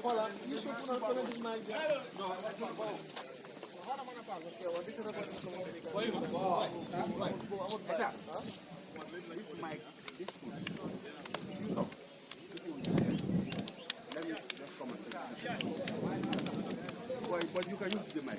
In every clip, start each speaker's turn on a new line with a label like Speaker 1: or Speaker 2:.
Speaker 1: Hola, you should put on this mic.
Speaker 2: This mic, this you talk. Let me just come and say. But you can use the mic.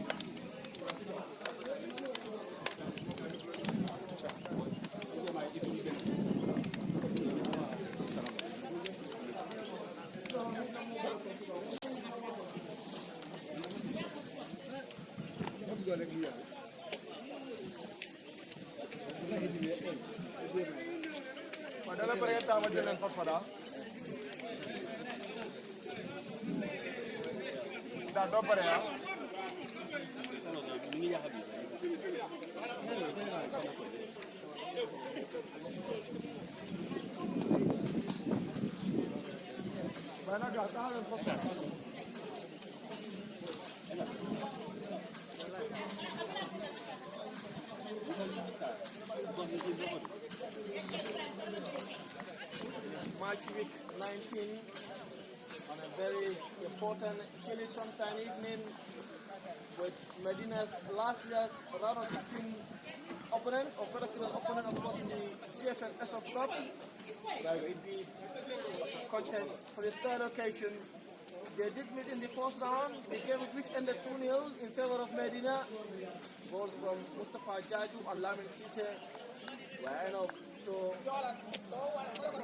Speaker 1: March week 19 on a very important chilly sunshine evening with Medina's last year's round of 16 opponent, or federal opponent, of course, in the GFL FF Cup. It beat contest for the third occasion. They did meet in the first round, the game which ended 2-0 in favor of Medina. Goals from Mustafa Jaju and Lamin Sise were enough to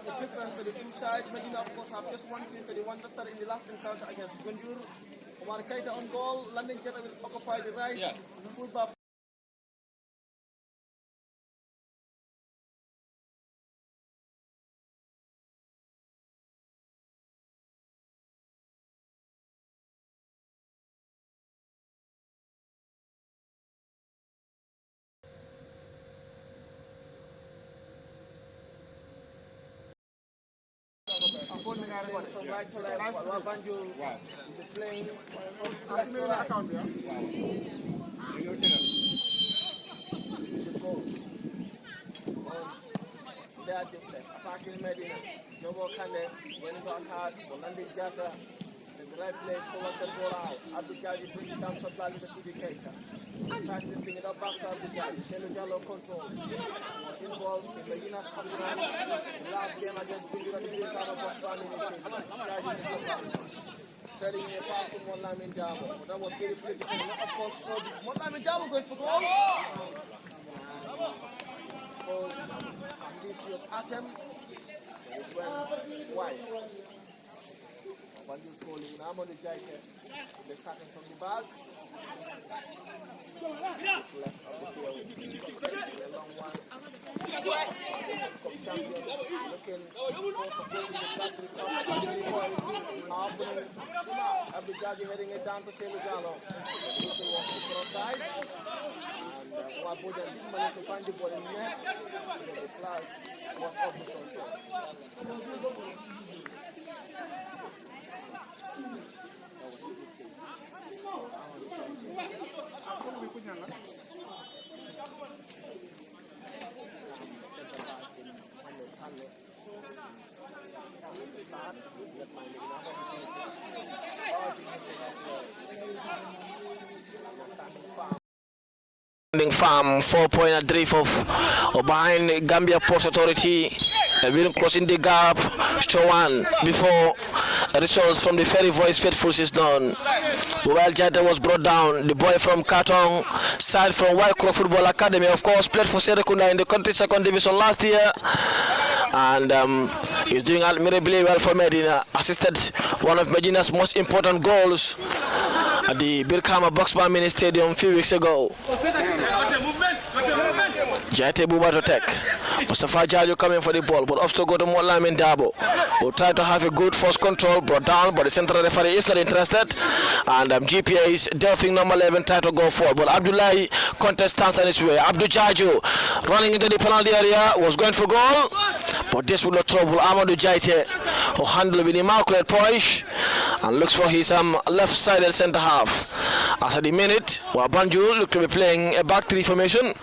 Speaker 1: the difference for the two sides. Medina, of course, have just 1-31 just in the last encounter against Banjul. Omar Keita on goal. London Jetta will occupy the right fullback. From right to left, Waa Banjul playing from left to right. They are different. Attacking Medina. Jobo Kane, going to attack, London Jetta. It's in the right place to work the ball out. Abdul Jaji brings it down supply with the Subi Keita. Tries to bring it up back to Abdul Jaji. Shelo Jallo controls. Was involved in Medina's opponent. The last game against Banjul at the Bilkano box stand in the stadium. Telling a pass to Moulamin Dabo. That was very clear. Of course, so Moulamin Dabo going for goal. Was ambitious attempt. It went wide. Banjul scoring in Amadou Jaite. They're starting from the back. Left of the field. A long one. Champion looking for the Abdul Jaji heading it down to Selujalo. Looking was the front side. And Waa Banjul didn't manage to find the ball in the net. The flag was off the front side.
Speaker 3: Farm 4-point adrift of behind Gambia Ports Authority. We're closing the gap. Chowan before results from the Ferry Voice Faithful is done. While Jada was brought down, the boy from Katong side from White Crow Football Academy, of course, played for Serekunda in the country second division last year, and he's doing admirably well for Medina. Assisted one of Medina's most important goals at the Birkama Boxbar Mini Stadium a few weeks ago. Jate Buba to take. Mustafa Jaju coming for the ball, but up to go to Moulamin Dabo, who tried to have a good force control, brought down, but the central referee is not interested. And GPA is delving number 11, tried to go forward, but Abdullahi contest stands on his way. Abdul Jaju running into the penalty area, was going for goal, but this will not trouble Amadou Jaite, who handled with immaculate poise and looks for his left-sided centre half. After the minute, Waa Banjul look to be playing a back three formation.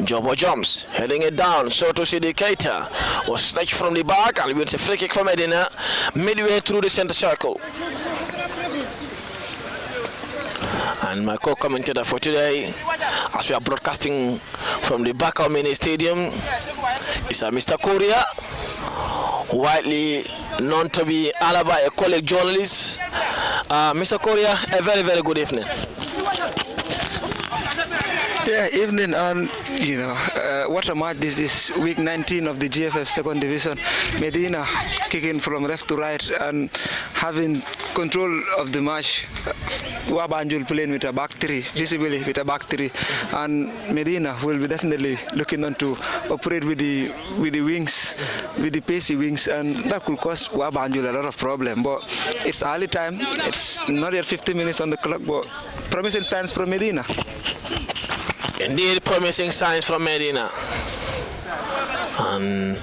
Speaker 3: Jobo jumps, heading it down. So to Sidi Keita was snatched from the back and wins a free kick for Medina midway through the center circle. And my co-commentator for today, as we are broadcasting from the Bakau Mini Stadium, is Mr. Korea, widely known to be Alaba, a colleague journalist. Mr. Korea, a very, very good evening.
Speaker 4: Yeah, evening, and what a match. This is week 19 of the GFF second division. Medina kicking from left to right and having control of the match. Waa Banjul playing with a back three, visibly with a back three, and Medina will be definitely looking on to operate with the wings, with the pacey wings, and that could cause Waa Banjul a lot of problem. But it's early time. It's not yet 50 minutes on the clock, but promising signs from Medina.
Speaker 3: Indeed, promising signs from Medina. And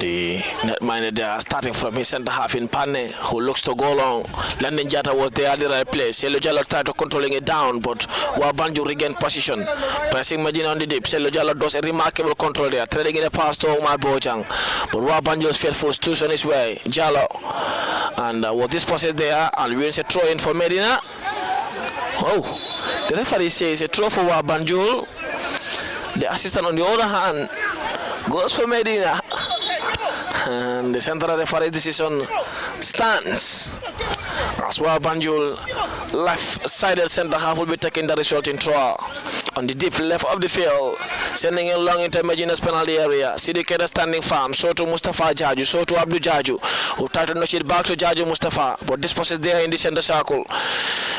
Speaker 3: the netminder there starting from his centre half in Pane, who looks to go long. Landon Jata was there at the right place. Selo Jallo tried to controlling it down, but Waa Banjul regained position. Pressing Medina on the dip. Selo Jallo does a remarkable control there, trading in a pass to Omar Bojang. But Waa Banjul's faithful stood on his way. Jallo. And was this process there, and wins a throw in for Medina. Oh, the referee says a throw for Waa Banjul. The assistant on the other hand goes for Medina. And the central referee's decision stands. As Waa Banjul left-sided centre half will be taking the resulting throw on the deep left of the field, sending it long into Medina's penalty area. Sidi Keita standing firm, so to Mustafa Jaju, so to Abdul Jaju, who tried to notch it back to Jaju Mustafa, but this passes there in the center circle.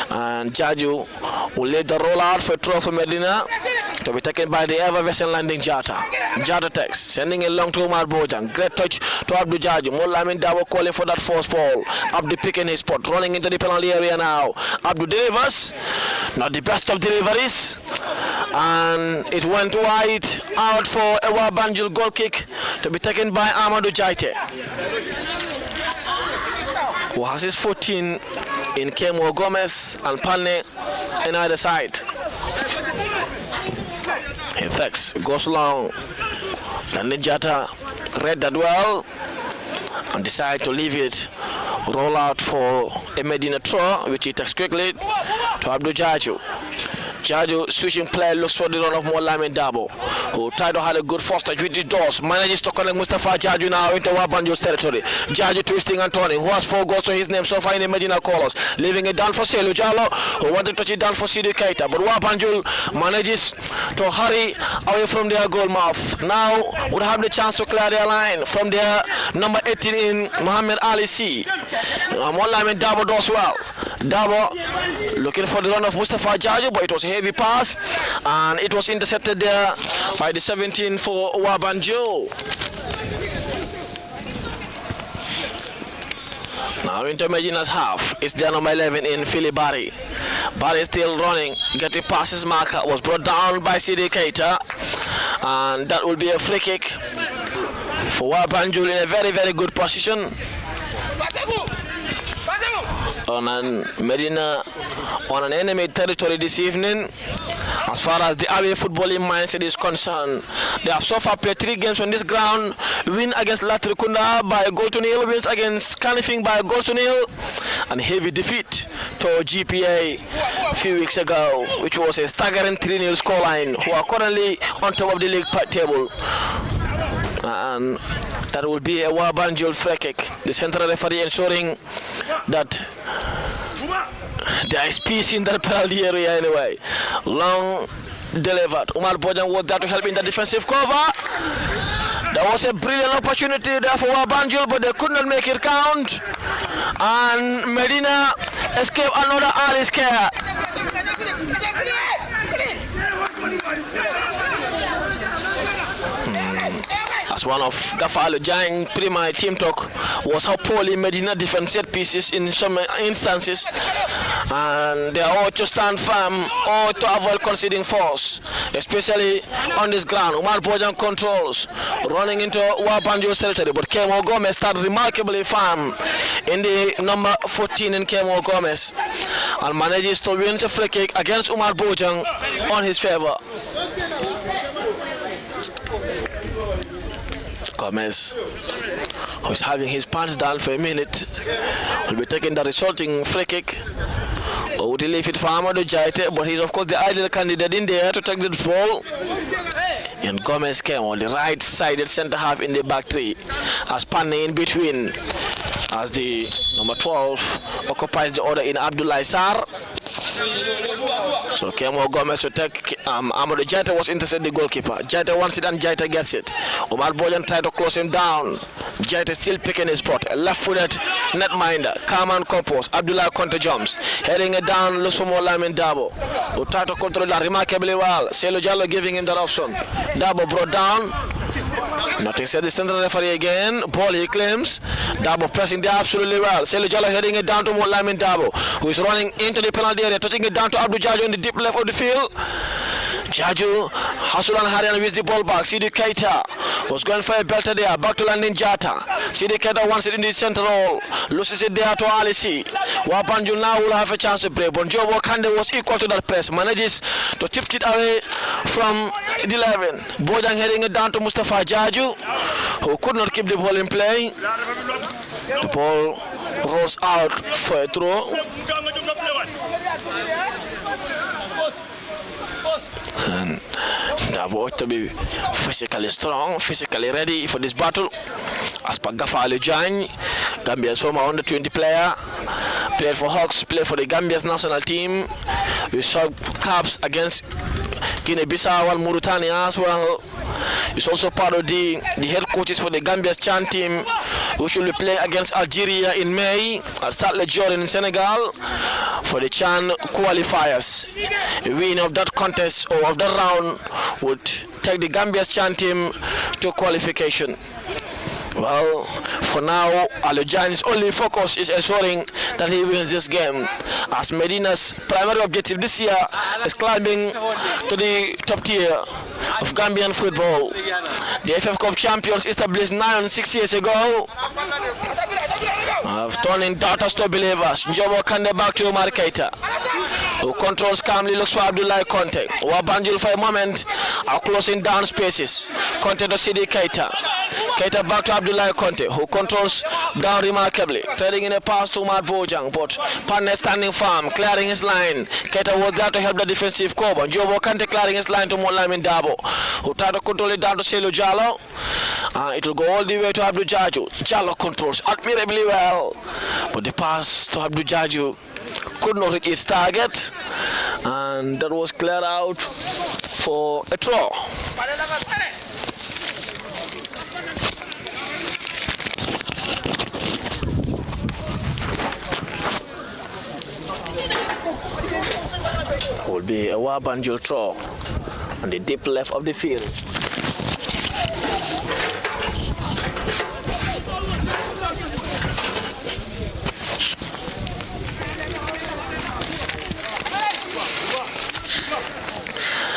Speaker 3: And Jaju will lead the roll out for a throw for Medina, to be taken by the ever-vessel landing Jata. Jata takes, sending it long to Omar Bojang. Great touch to Abdul Jaju. Molamin Dabo calling for that force ball. Abdul picking his spot, running into the penalty area now. Abdul delivers, not the best of deliveries. And it went wide out for a Waa Banjul goal kick to be taken by Amadou Jaite, who has his 14 in Kemo Gomez and Pane on either side. He takes, goes long. Landon Jata read that well and decide to leave it. Roll out for a Medina throw, which he takes quickly to Abdul Jaju. Jaju switching play, looks for the run of Molamin Dabo, who tried to have a good first touch with his doors. Manages to connect Mustafa Jaju now into Waa Banjul's territory. Jaju twisting and turning, who has 4 goals to his name so far in the Medina colours. Leaving it down for Selu Jallo, who wanted to touch it down for Sidi Keita. But Waa Banjul manages to hurry away from their goal mouth. Now would have the chance to clear their line from their number 18 in Mohammed Ali C. Molamin Dabo does well. Dabo looking for the run of Mustafa Jaju, but it was a heavy pass and it was intercepted there by the 17 for Waa Banjul. Now into Medina's half, it's their number 11 in Philly Barry. Barry still running, getting past his marker, was brought down by Sidi Keita, and that will be a free kick for Waa Banjul in a very, very good position. On Medina on an enemy territory this evening. As far as the away footballing mindset is concerned, they have so far played 3 games on this ground. Win against Latrikunda by a goal to nil, wins against Canifing by a goal to nil, and heavy defeat to GPA a few weeks ago, which was a staggering 3-0 scoreline, who are currently on top of the league table. And that will be a Waa Banjul free kick. The central referee ensuring that there is peace in that penalty area anyway. Long delivered. Omar Bojang was there to help in the defensive cover. There was a brilliant opportunity there for Waa Banjul, but they could not make it count. And Medina escaped another early scare. As As one of Gafalo Jang Prima team talk was how poorly Medina defends set pieces in some instances, and they are all to stand firm or to avoid conceding force, especially on this ground. Umar Bojang controls, running into Waa Banjul's territory, but Kemo Gomez started remarkably firm in the number 14 in Kemo Gomez, and manages to win a free kick against Umar Bojang on his favor. Gomez, who is having his pants down for a minute, will be taking the resulting free kick. Or would he leave it for Amadou Jaite? But he's of course the ideal candidate in there to take the ball. And Gomez came on the right-sided centre half in the back three, as Pane in between, as the number 12 occupies the order in Abdullah Sar. So Kemo Gomez to take Amadou Jaita was intercepted the goalkeeper. Jaita wants it and Jaita gets it. Omar Bojan tried to close him down. Jaita still picking his spot. A left-footed netminder. Calm and composed. Abdullah Conte jumps. Heading it down, Lusumo Lamin Dabo, who tried to control that remarkably well. Selo Jallo giving him that option. Dabo brought down. Nothing said the central referee again. Ball he claims. Dabo pressing there absolutely well. Selo Jallo heading it down to Lamin Dabo, who is running into the penalty area, touching it down to Abdul Jaju in the deep left of the field. Jaju, Hasulan Harian with the ball back. Sidi Keita was going for a belter there. Back to landing Jata. Sidi Keita wants it in the center hole. Loses it there to Alisi. Waa Banjul now will have a chance to play. But Jobo Kande was equal to that press. Manages to tip it away from the 11. Bojang heading it down to Mustafa Jaju, who could not keep the ball in play. The ball rolls out for a throw. And Dabo to be physically strong, physically ready for this battle. As per Gafalo Jang, Gambia's former under 20 player, played for Hawks, played for the Gambia's national team. We saw caps against Guinea-Bissau and Mauritania as well. He's also part of the head coaches for the Gambia's Chan team, which will be playing against Algeria in May at Stade Jordan in Senegal for the Chan qualifiers. A win of that contest or of that round would take the Gambia's Chan team to qualification. Well, for now, Alujan's only focus is ensuring that he wins this game, as Medina's primary objective this year is climbing to the top tier of Gambian football. The FF Cup champions established 6 years ago have turned in doubters to believers. Njobo Kande back to Omar Keita, who controls calmly, looks for Abdullah Conte. Waa Banjul for a moment are closing down spaces. Conte to Sidi Keita. Keita back to Abdullah Conte, who controls down remarkably, turning in a pass to Umar Bojang, but Pane standing firm, clearing his line. Keita was there to help the defensive core. Jobo Kante clearing his line to Lamin Dabo, who tried to control it down to Selo Jallo. It will go all the way to Abdul Jaju. Jallo controls admirably well, but the pass to Abdul Jaju could not reach its target, and that was cleared out for a throw. Will be a Waa Banjul throw on the deep left of the field.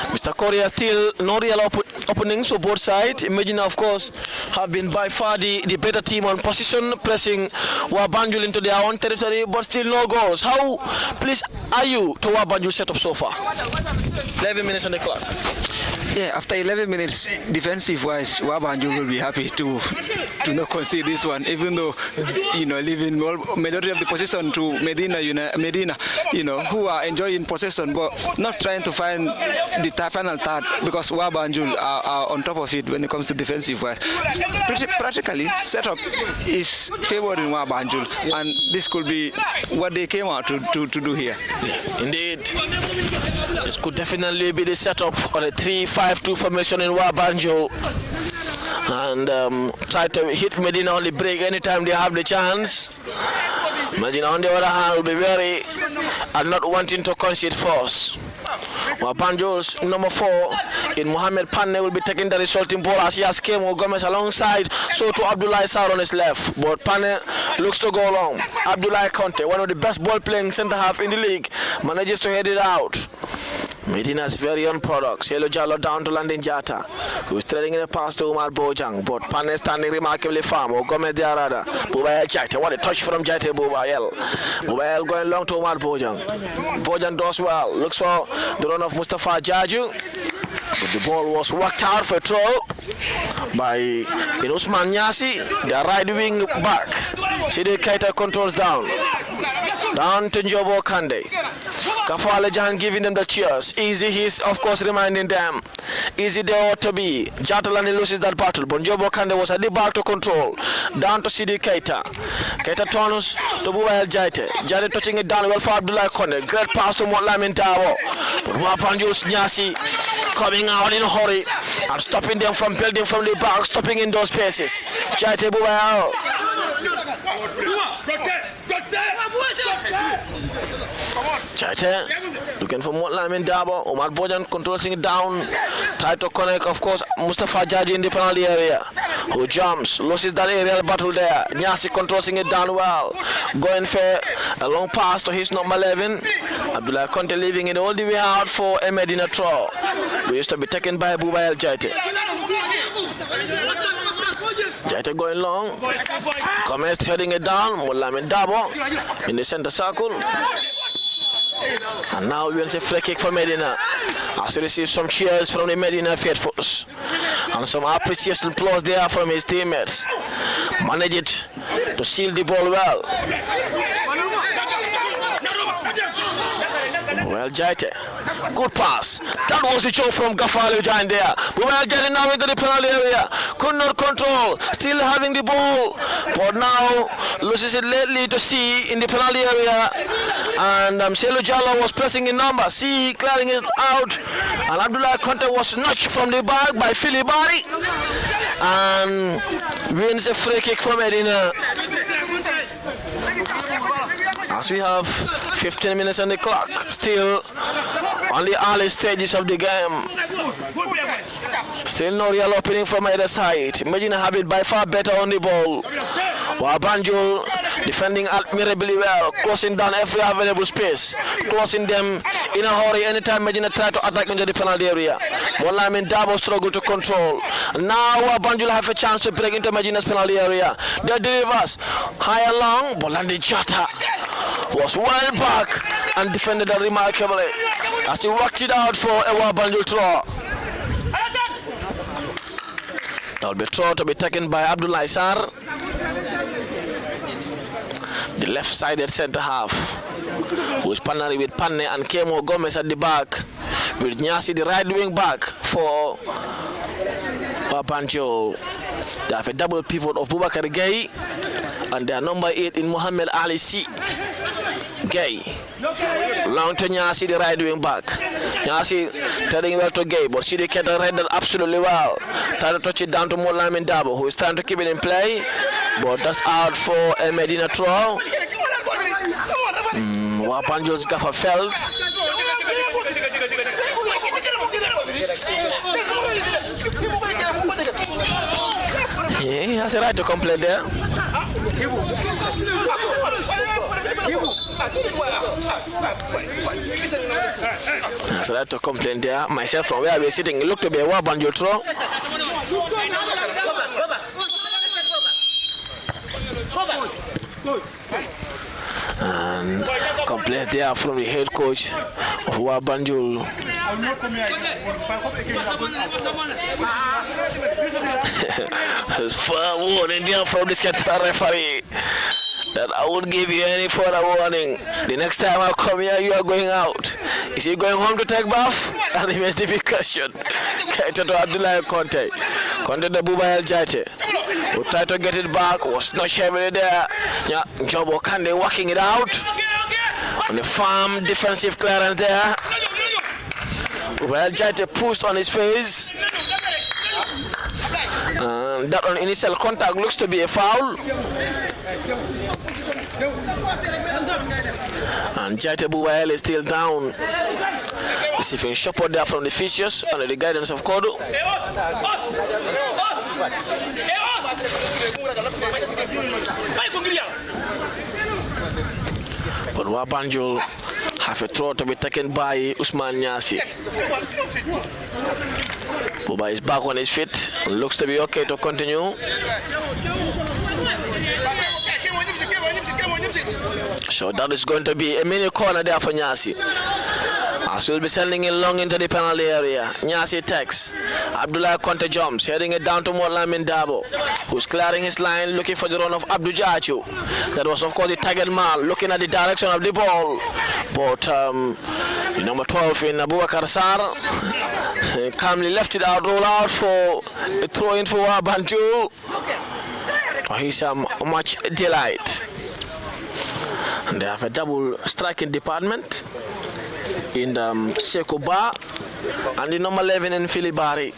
Speaker 3: Mr. Korea still no real openings for both sides. Medina, of course, have been by far the better team on position, pressing Waa Banjul into their own territory, but still no goals. How pleased are you to Waa Banjul setup so far? 11 minutes on the clock.
Speaker 4: Yeah, after 11 minutes, defensive-wise, Waa Banjul will be happy to not concede this one, even though, leaving majority of the possession to Medina, who are enjoying possession, but not trying to find the final third, because Waa Banjul are on top of it when it comes to defensive-wise. Practically, setup is favoring Waa Banjul, and this could be what they came out to do here.
Speaker 3: Yeah, indeed, this could definitely be the setup for a 3-5-2 formation in Waa Banjul, and try to hit Medina on the break anytime they have the chance. Medina, on the other hand, will be very and not wanting to concede force. Waa Banjul's number 4 in Mohamed Panne will be taking the resulting ball as he has Kemo Gomez alongside. So to Abdullah Sar on his left. But Panne looks to go long. Abdullah Conte, one of the best ball playing centre half in the league, manages to head it out. Medina's very own product. Cielo Jallo down to Landin Jata, who's threading in a pass to Umar Bojang. But Panne standing remarkably firm. Gomez Diarada. Bubayel Jaite. What a touch from Jaite Bubayel. Bubayel going long to Umar Bojang. Bojang does well. Looks for the run of Mustafa Jaju. But the ball was worked out for a throw by Usman Nyasi, the right wing back. Sidi Keita controls down. Down to Njobo Kande. Kafale Jahan giving them the cheers. Easy, he's of course reminding them. Easy they ought to be. Jatalani loses that battle, but Njobo Kande was at the back to control. Down to Sidi Keita. Keita turns to Bubayel Jaite. Jaite touching it down well for Abdullah Konde. Great pass to Motlamin Tabo. But Waa Banjul's Nyasi coming out in a hurry and stopping them from building from the back, stopping in those spaces. Jaite Bubayel. Jaite looking for Motlamin Dabo. Omar Bojan controlling it down. Try to connect, of course, Mustafa Jaji in the penalty area, who jumps, loses that aerial battle there. Nyasi controlling it down well. Going for a long pass to his number 11. Abdullah Conte leaving it all the way out for a Medina throw. We used to be taken by Bubayel Jaite. Jaite going long. Gomez heading it down. Motlamin Dabo in the center circle. And now we'll see free kick for Medina as he receives some cheers from the Medina faithfuls and some appreciation applause there from his teammates. Manage it to seal the ball well. Well, Jaite, good pass. That was a choke from Gafali Jain there. Bubayel Jaite now into the penalty area. Could not control. Still having the ball. But now loses it lately to see in the penalty area. And Cielo Jallo was pressing in number. See, clearing it out. And Abdullah Conte was snatched from the bag by Philly Bari. And wins a free kick for Medina. As we have 15 minutes on the clock, still on the early stages of the game. Still no real opening from either side. Medina have it by far better on the ball. Waa Banjul defending admirably well, closing down every available space, closing them in a hurry anytime Medina try to attack into the penalty area. Motlamin Dabo struggle to control. Now Waa Banjul have a chance to break into Medina's penalty area. They delivers high and long, but Landin Jata was well back and defended it remarkably as he worked it out for a Waa Banjul throw. That will be throw to be taken by Abdullah Sar, the left-sided centre half, who is partnering with Panne and Kemo Gomez at the back, with Nyasi the right wing back for Waa Banjul. They have a double pivot of Boubacar Gay and their number 8 in Mohamed Ali C. Gay. Long to Nyasi the right wing back. Nyasi turning well to Gay, but Sidi Keita read that absolutely well. Trying to touch it down to Motlamin Dabo, who is trying to keep it in play, but that's out for a Medina throw. Waa Banjul's gaffer felt. Yeah, he has a right to complain there. Has a right to complain there. Myself, from where we're sitting, it looked to be a Waa Banjul throw. And complaints there from the head coach of Waa Banjul. There's far warning there from the central referee that I won't give you any further warning. The next time I come here, you are going out. Is he going home to take bath? And he makes the big question. Keita to Abdullah Conte. Conte to Bubayel Jaite, who tried to get it back, was not heavily there. Yeah, Njobo Kande working it out. On the firm defensive clearance there. Bubayel Jaite pushed on his face. That on initial contact looks to be a foul. And Jaite Bubael is still down. Receiving support there from the Physios under the guidance of Kodo. But Waa Banjul have a throw to be taken by Usman Nyasi. Buba is back on his feet. Looks to be okay to continue. So that is going to be a mini corner there for Nyasi. As we'll be sending it long into the penalty area. Nyasi takes. Abdullah Conte jumps, heading it down to Lamin Dabo, who's clearing his line, looking for the run of Abdul Jachu. That was, of course, the target man, looking at the direction of the ball. But the number 12 in Abubakar Sar calmly left it out, roll out for a throw in for Waa Banjul. He's much delight. And they have a double striking department in the Sekou Ba and the number 11 in Filibari.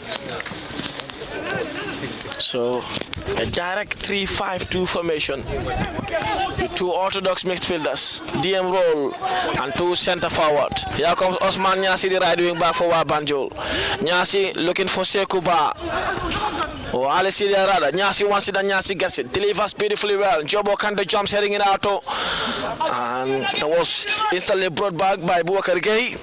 Speaker 3: So a direct 3-5-2 formation with two orthodox midfielders, DM roll and two centre forward. Here comes Osman Nyasi, the right wing back for Waa Banjul. Nyasi looking for Sekou Ba. Oh, Ali Sidia Rada. Nyasi wants it and Nyasi gets it. Delivers beautifully well. Jobo Kante jumps, heading it out. And that was instantly brought back by Boubacar Gueye.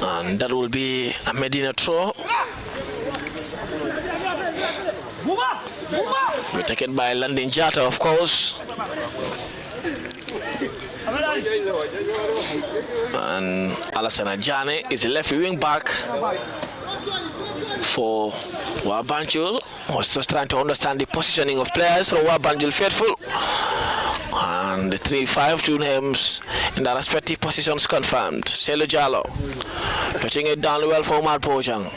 Speaker 3: And that will be a Medina throw. We're taken by Landin Jata, of course. And Alassane Jane is a left wing back for Waa Banjul. Was just trying to understand the positioning of players for Waa Banjul faithful. And the 3-5-2 names in their respective positions confirmed. Selu Jallo touching it down well for Omar Bojang,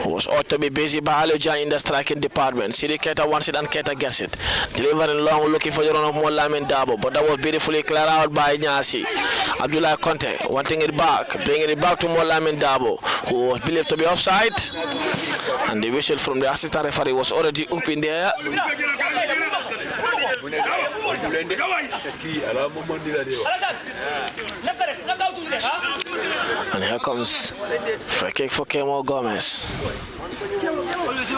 Speaker 3: who was ought to be busy by Alujan in the striking department. Sidi Keita wants it and Keita gets it. Delivering long, looking for the run of Lamin Dabo, but that was beautifully cleared out by Nyasi. Abdullah Conte wanting it back, bringing it back to Lamin Dabo, who was believed to be offside. And the whistle from the assistant referee was already up in the air. And here comes free kick for Kemo Gomez.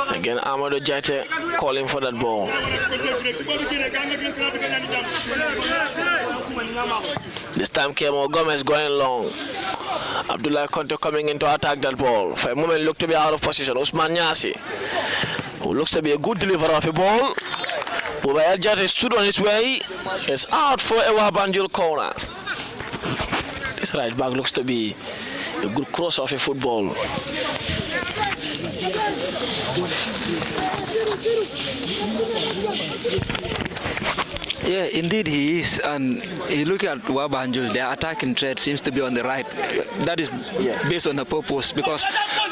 Speaker 3: Again, Amadou Jaite calling for that ball. This time Kemo Gomez going long. Abdullah Conte coming in to attack that ball. For a moment looked to be out of position. Usman Nyasi, who looks to be a good deliverer of a ball. Bubael Jaite stood on his way. It's out for a Waa Banjul corner. This right back looks to be a good cross of a football.
Speaker 4: Yeah, indeed he is. And you look at Waa Banjul, their attacking threat seems to be on the right. That is based on the purpose, because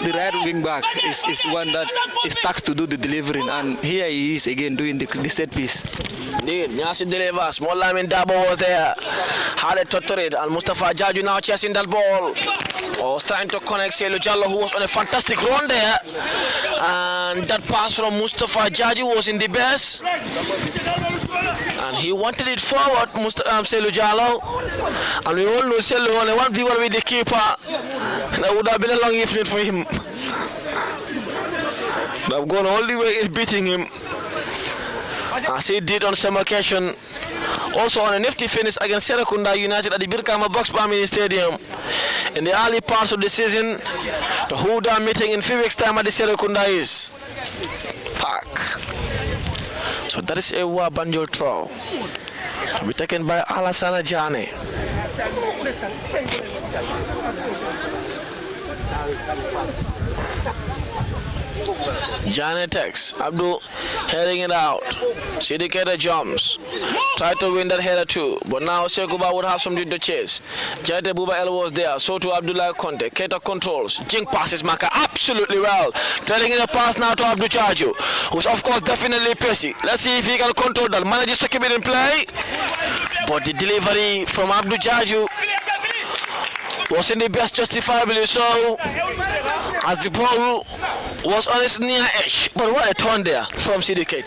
Speaker 4: the right wing back is one that is tasked to do the delivering, and here he is again doing the set piece.
Speaker 3: Indeed, Nyasi delivers. Lamin Dabo was there. Had a touch it, and Mustafa Jaju now chasing that ball. Was trying to connect Selu Jallo, who was on a fantastic run there. And that pass from Mustafa Jaju was in the best. And he wanted it forward, Selu Jallo. And we all know Selu only 1v1 with the keeper. That would have been a long evening for him. They have gone all the way in beating him, as he did on some occasion. Also on a nifty finish against Serekunda United at the Birkama Box Mini Stadium in the early parts of the season. The Huda meeting in 3 weeks' time at the Serekunda is Park. So that is a Waa Banjul throw. Will be taken by Alassane Jane. Janet Tex. Abdul heading it out. Siddiqui jumps. Tried to win that header too. But now Sekuba would have something to chase. Jate Buba El was there. So to Abdullah Conte. Keita controls. Jing passes Maka absolutely well. Telling it a pass now to Abdul Chaju, who's of course definitely pacey. Let's see if he can control that. Manages to keep it in play. But the delivery from Abdul Chaju wasn't the best justifiably so, as the ball was on its near edge. But what a turn there from Siddiqui.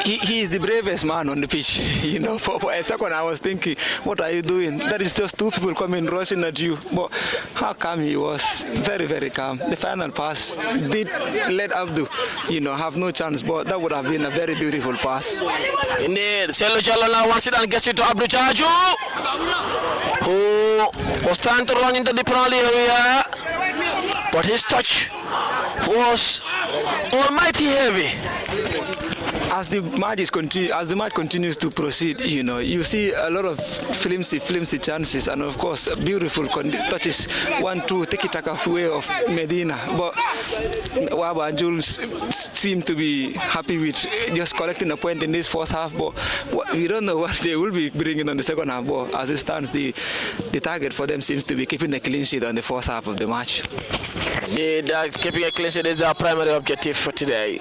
Speaker 4: He is the bravest man on the pitch. You know, for a second I was thinking, what are you doing? That is just two people coming rushing at you. But how calm he was, very, very calm. The final pass did let Abdu, have no chance, but that would have been a very beautiful pass.
Speaker 3: Indeed, Selo Jallo now wants it and gets it to Abdu Chaju, who was trying to run into the penalty area, but his touch was almighty heavy.
Speaker 4: As the match continues to proceed, you see a lot of flimsy chances, and of course beautiful touches. 1-2 tiki-taka way of Medina, but Waa Banjul seem to be happy with just collecting a point in this first half. But we don't know what they will be bringing on the second half. But as it stands, the target for them seems to be keeping a clean sheet on the first half of the match.
Speaker 3: Keeping a clean sheet is their primary objective for today.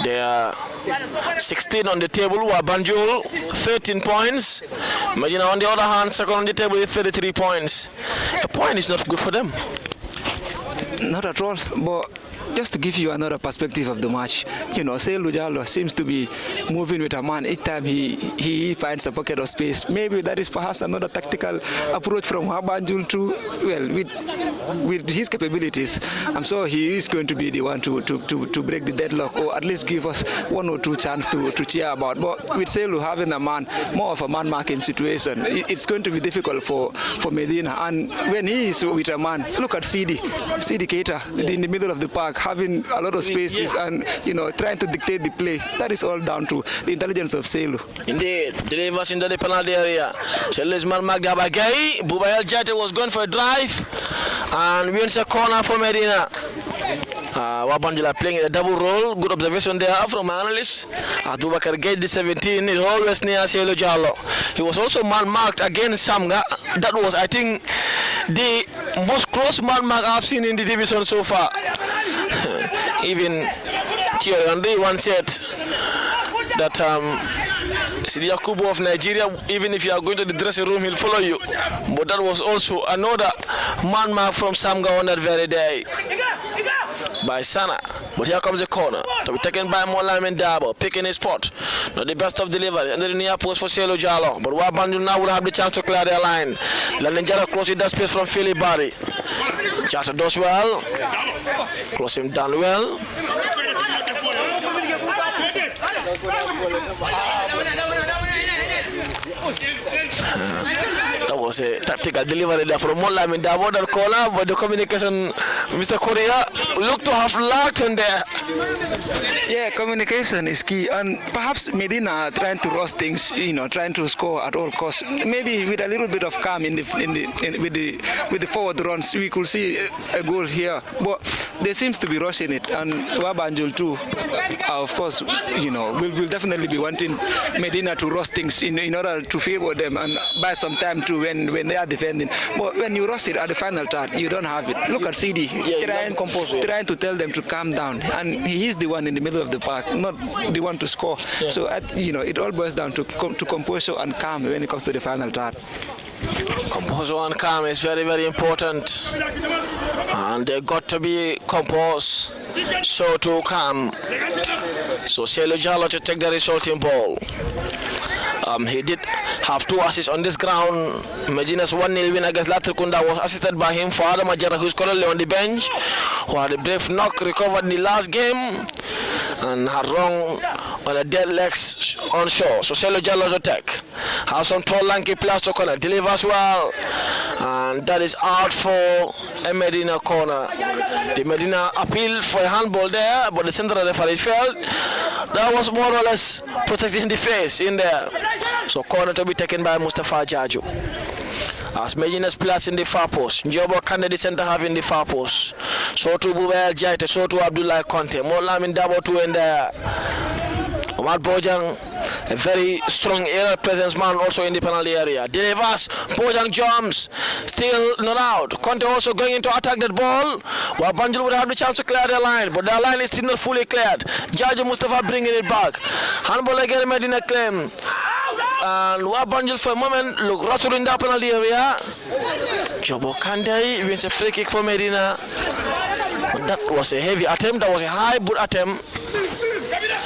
Speaker 3: They are 16 on the table. Waa Banjul 13 points. Medina on the other hand, second on the table with 33 points. A point is not good for them.
Speaker 4: Not at all, but just to give you another perspective of the match, Selu Jallo seems to be moving with a man each time he finds a pocket of space. Maybe that is perhaps another tactical approach from Waa Banjul too. Well, with his capabilities, I'm sure he is going to be the one to break the deadlock, or at least give us one or two chances to cheer about. But with Selu having a man, more of a man-marking situation, it's going to be difficult for Medina. And when he is with a man, look at Siddiqui Keita in the middle of the park, having a lot of spaces and trying to dictate the play. That is all down to the intelligence of Selu.
Speaker 3: Indeed, delivers into the penalty area. Selu is marked by Gay. Bubayel Jate was going for a drive and wins a corner for Medina. Waa Banjul are playing a double role. Good observation there from analyst. Abubakar Gate, the 17, is always near Selu Jallo. He was also man-marked against Samga. That was, I think, the most close man-mark I've seen in the division so far. Even Thierry Henry once said that Sidi Yakubu of Nigeria, even if you are going to the dressing room, he'll follow you. But that was also another man-mark from Samga on that very day by Sana. But here comes the corner to be taken by Molamin Dabo, picking his spot. Not the best of delivery under the near post for Selu Jallo, but Waa Banjul now will have the chance to clear their line. Landon Jara closes that space from Philly Barry. Jata does well, close him down well. That was a tactical delivery there from Molamin Dabo, that corner, but the communication, Mr. Korea, looked to have lacked in there.
Speaker 4: Yeah, communication is key, and perhaps Medina are trying to rush things, trying to score at all costs. Maybe with a little bit of calm with the forward runs, we could see a goal here. But they seems to be rushing it, and Waa Banjul too, of course, will definitely be wanting Medina to rush things in order to favor them and buy some time too when they are defending. But when you rush it at the final third, you don't have it. Look at CD trying to tell them to calm down, and he is the one in the middle of the park, not the one to score. Yeah. So it all boils down to composure and calm when it comes to the final third.
Speaker 3: Composure and calm is very, very important, and they got to be composed, so to calm. So Selu Jallo to take the resulting ball. He did have 2 assists on this ground. Medina's 1-0 win against Latrikunda was assisted by him for Adam Ajara, who is currently on the bench, who had a brave knock recovered in the last game and had run on a dead legs on shore. So Selu Jallo to take. Has some tall lanky players to corner. Delivers well. And that is out for a Medina corner. The Medina appealed for a handball there, but the central referee felt that was more or less protecting the face in there. So corner to be taken by Mustafa Jaju. As Medina's players in the far post. Njobo Kande the center half in the far post. So to Bubael Jaite, so to Abdullah Conte. Molamin Dabo to in there. Omar Bojang, a very strong aerial presence man also in the penalty area. Delivers, Bojang jumps, still not out. Conte also going in to attack that ball. Waa Banjul would have the chance to clear the line, but the line is still not fully cleared. Jaji Mustafa bringing it back. Handball again, Medina claim. And Waa Banjul for a moment look rattled in the penalty area. Jobo Kandai wins a free kick for Medina. That was a heavy attempt, that was a high boot attempt.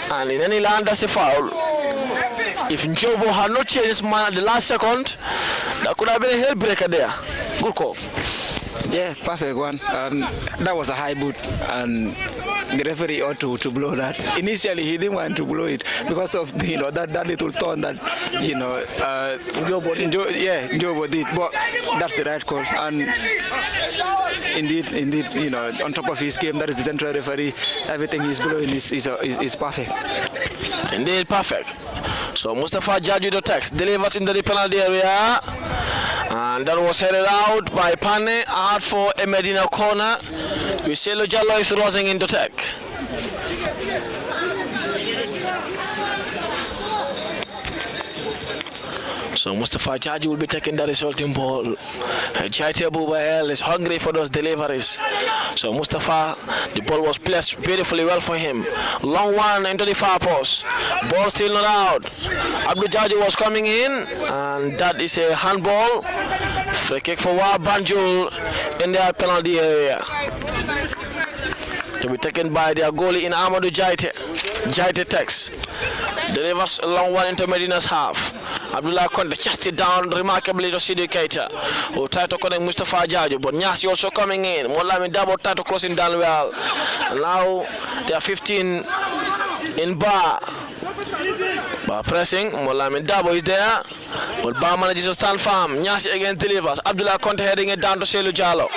Speaker 3: And in any land, that's a foul. If Njobo had not changed his mind at the last second, that could have been a hell breaker there. Good call.
Speaker 4: Yeah, perfect one. And that was a high boot, and the referee ought to blow that. Initially, he didn't want to blow it because of that little turn that Njobo did. But that's the right call. And indeed, on top of his game, that is the central referee. Everything he's blowing is perfect.
Speaker 3: Indeed, perfect. So Mustafa Jaju the text delivers into the penalty area. And that was headed out by Pane, out for a Medina corner. Wiselo Jallo is rising into tech. So Mustafa Jaji will be taking the resulting ball. Jaite Bubael is hungry for those deliveries. So Mustafa, the ball was placed beautifully well for him. Long one into the far post. Ball still not out. Abdul Jaji was coming in, and that is a handball. Free kick for Waa Banjul in their penalty area. To be taken by their goalie in Amadou Jaite. Jaite takes. Delivers a long one into Medina's half. Abdullah Conte chased it down remarkably to Sidi Keita, who tried to connect Mustafa Jaju, but Nyasi also coming in. Molamin Dabo tried to cross him down well. And now they are 15 in Bar. Bar pressing, Molamin Dabo is there, but Bar manages to stand firm. Nyasi again delivers. Abdullah Conte heading it down to Selu Jallo,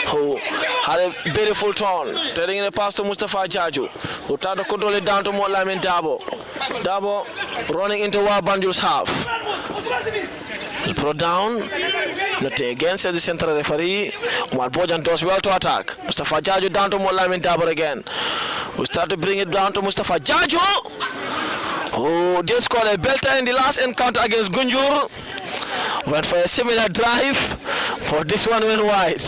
Speaker 3: who had a beautiful turn, turning in a pass to Mustafa Jaju, who tried to control it down to Molamin Dabo. Dabo running into Waa Banjul's half. He's brought down. Nothing again, says the central referee. Omar Bojan does well to attack. Mustafa Jaju down to Molamin Dabo again. We start to bring it down to Mustafa Jaju, who did score a belter in the last encounter against Gunjur. Went for a similar drive, but this one went wide.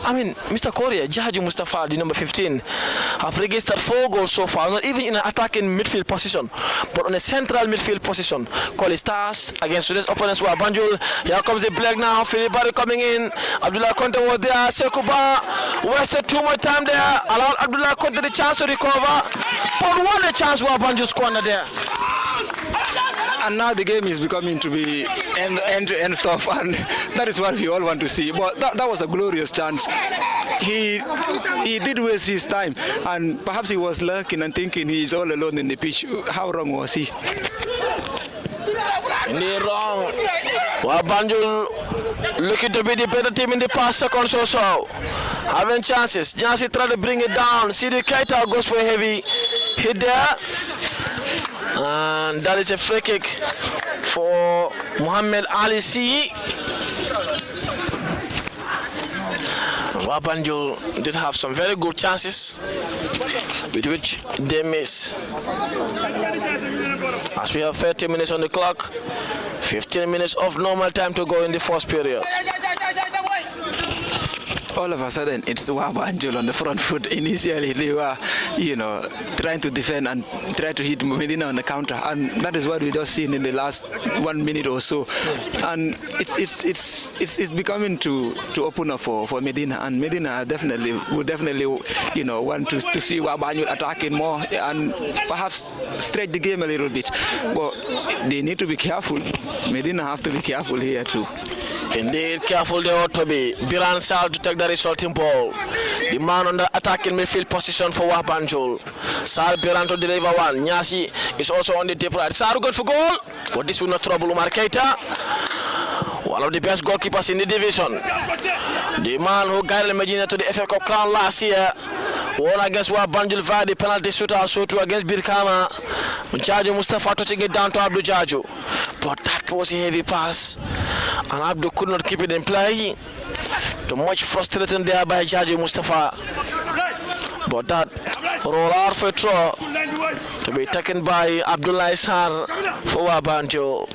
Speaker 3: I mean, Mr. Korea, Jaji Mustafa, the number 15, have registered 4 goals so far, not even in an attacking midfield position, but on a central midfield position. Call stars against today's opponents, Waa Banjul. Here comes the black now, Philip Barry coming in. Abdullah Conte was there, Sekuba wasted too much time there, allowed Abdullah Conte the chance to recover, but what a chance Waa Banjul squandered there.
Speaker 4: And now the game is becoming to be end-to-end stuff, and that is what we all want to see. But that was a glorious chance. He did waste his time, and perhaps he was lurking and thinking he is all alone in the pitch. How wrong was he?
Speaker 3: Indeed wrong. Waa Banjul looking to be the better team in the past seconds or so. Having chances. Jansi tried to bring it down. Sidi Keita goes for a heavy hit there. And that is a free kick for Muhammad Ali C. Waa Banjul did have some very good chances, with which they miss. As we have 30 minutes on the clock, 15 minutes of normal time to go in the first period.
Speaker 4: All of a sudden, it's Waa Banjul on the front foot. Initially, they were, trying to defend and try to hit Medina on the counter, and that is what we just seen in the last 1 minute or so. And it's becoming to open up for Medina, and Medina would definitely want to see Waa Banjul attacking more and perhaps stretch the game a little bit. But they need to be careful. Medina have to be careful here too.
Speaker 3: Indeed, careful they ought to be. Biran Sal to take the resulting ball. The man on the attacking midfield position for Waa Banjul. Sal Biran to deliver one. Nyasi is also on the deep right. Sal good for goal, but this will not trouble Umar Keita, one of the best goalkeepers in the division. The man who guided Medina to the FA Cup crown last year won against Waa Banjul via the penalty shootout, so too against Birkama. Jaju Mustafa touching it down to Abdul Jaju, but that was a heavy pass. and Abdul could not keep it in play. Too much frustration there by Jaji Mustafa. But that roll out for a throw to be taken by Abdullah Sar for Waa Banjul.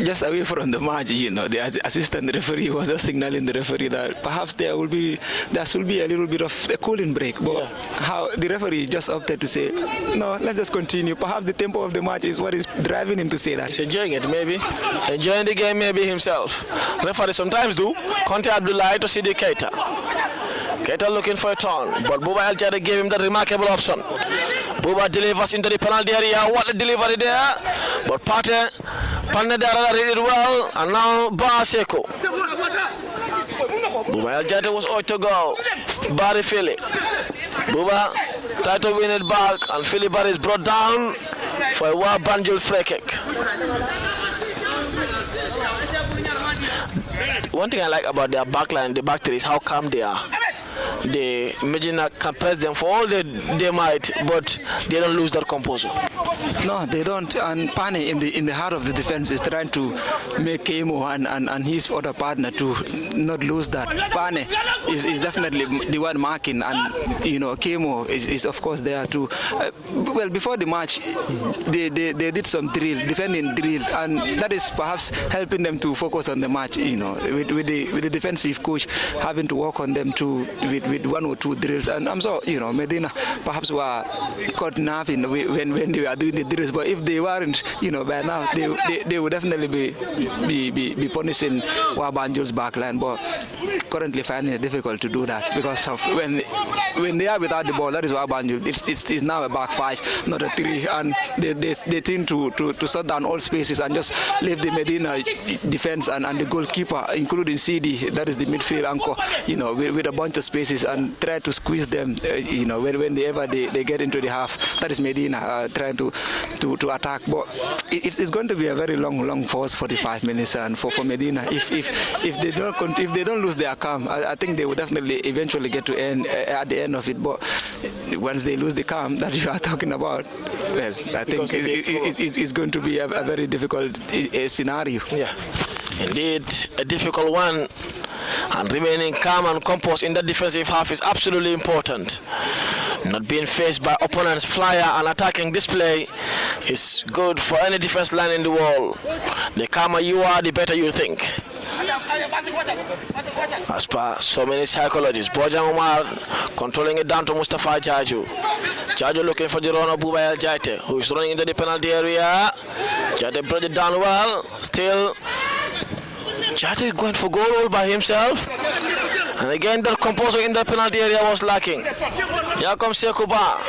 Speaker 4: Just away from the match, the assistant referee was just signaling the referee that perhaps there should be a little bit of a cooling break. But how the referee just opted to say, no, let's just continue. Perhaps the tempo of the match is what is driving him to say that.
Speaker 3: He's enjoying it, maybe. Enjoying the game, maybe himself. Referee sometimes do. Conte Abdullah to see the Keita. Keita looking for a turn, but Buba El Jari gave him the remarkable option. Buba delivers into the penalty area. What a delivery there! But Pate Panedara read it well, and now Baseko. Buba El Jari was out to go. Barry Philly. Buba tried to win it back, and Philly Barry is brought down for a Waa Banjul free kick. One thing I like about their backline, the back three, is how calm they are. They Medina can press them for all they might, but they don't lose their composure.
Speaker 4: No, they don't. And Pane in the heart of the defense is trying to make Kemo and his other partner to not lose that. Pane is definitely the one marking, and Kemo is of course there too. Well, before the match, they did some defending drill, and that is perhaps helping them to focus on the match. With the defensive coach having to work on them too with one or two drills, and I'm sure Medina perhaps were caught napping when they were doing the drills. But if they weren't, by now they would definitely be punishing Waa Banjul's backline. But currently finding it difficult to do that because of when they are without the ball. That is Waa Banjul. It's now a back five, not a three, and they tend to shut down all spaces and just leave the Medina defense and the goalkeeper, including CD, that is the midfield anchor, with a bunch of spaces, and try to squeeze them, whenever they get into the half. That is Medina trying to attack. But it's going to be a very long force 45 minutes, and for Medina, if they don't lose their calm, I think they will definitely eventually get to end at the end of it. But once they lose the calm that you are talking about, well, I think it's going to be a very difficult scenario.
Speaker 3: Yeah, indeed, a difficult one. And remaining calm and composed in the defensive half is absolutely important. Not being faced by opponents' flyer and attacking display is good for any defense line in the world. The calmer you are, the better you think. As per so many psychologists, Bojang Umar controlling it down to Mustafa Jaju. Jaju looking for the runner Buba El Jaite, who is running into the penalty area. Jaite brought it down well. Still, Jaite going for goal all by himself. And again, the composure in the penalty area was lacking. Here comes Sekuba,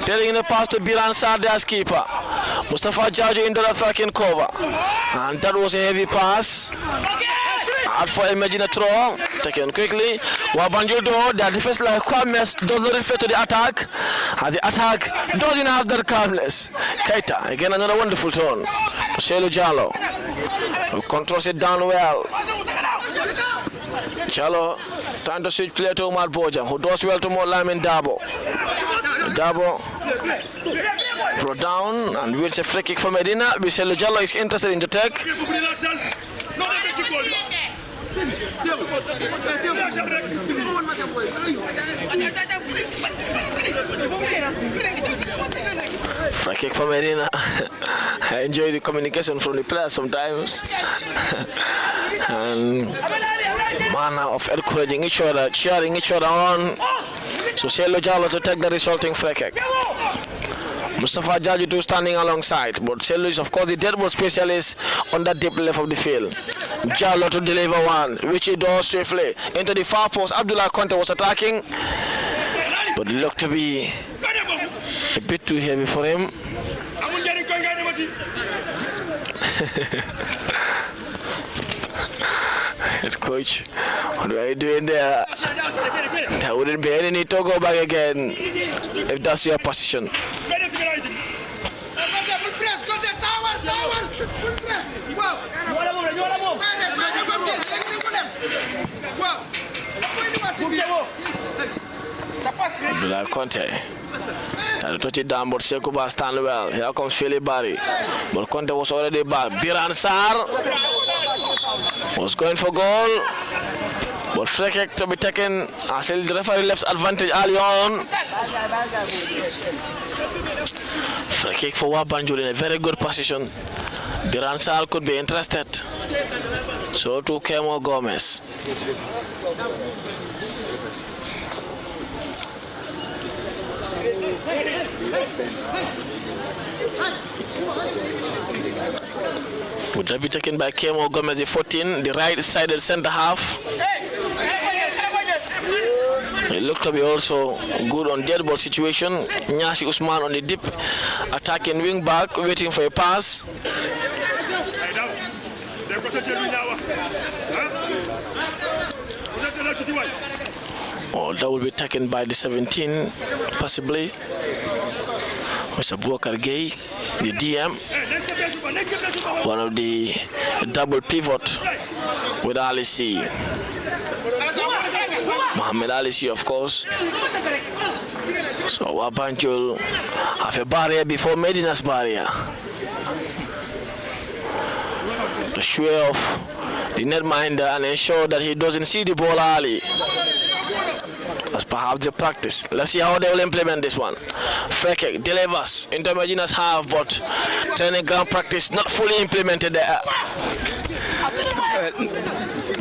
Speaker 3: telling the pass to Biran Sade as keeper. Mustafa Jaju into the tracking cover. And that was a heavy pass. Hard for Medina throw, taken quickly. Waa Banjul though, their defense like calmness does not refer to the attack. And the attack doesn't have that calmness. Keita, again another wonderful turn. Selu Jallo, who controls it down well. Jallo trying to switch play to Umar Bojang, who does well to Lamin Dabo. Dabo brought down and wins a free kick for Medina. Selu Jallo is interested in the take. Free kick for Medina. I enjoy the communication from the players sometimes. And manner of encouraging each other, cheering each other on. So Selu Jallo to take the resulting free kick. Mustafa Jaju too standing alongside, but Selu is of course the dead ball specialist on that deep left of the field. Jallo to deliver one, which he does swiftly into the far post. Abdullah Conte was attacking, but it looked to be a bit too heavy for him. Head coach, what are you doing there? There wouldn't be any need to go back again if that's your position. Abdullah Conte Tried to touch it down, but Sekuba stand well. Here comes Philip Barry. But Conte was already back. Biran Sar was going for goal. But free kick to be taken. Still the referee left advantage early on. Free kick for Waa Banjul in a very good position. Biran Sar could be interested. So to Kemo Gomez. Would that be taken by Kemo Gomez, the 14, the right-sided centre half. It looked to be also good on dead ball situation. Nyasi Usman on the deep, attacking wing back, waiting for a pass. Oh, that will be taken by the 17, possibly. Mr. Bouakar Gay, the DM, one of the double pivot with Ali C. Mohamed Ali C, of course. So Waa Banjul have a barrier before Medina's barrier. To swear off the netminder and ensure that he doesn't see the ball early. That's perhaps the practice. Let's see how they will implement this one. Free kick delivers into Medina's half, but training ground practice not fully implemented there.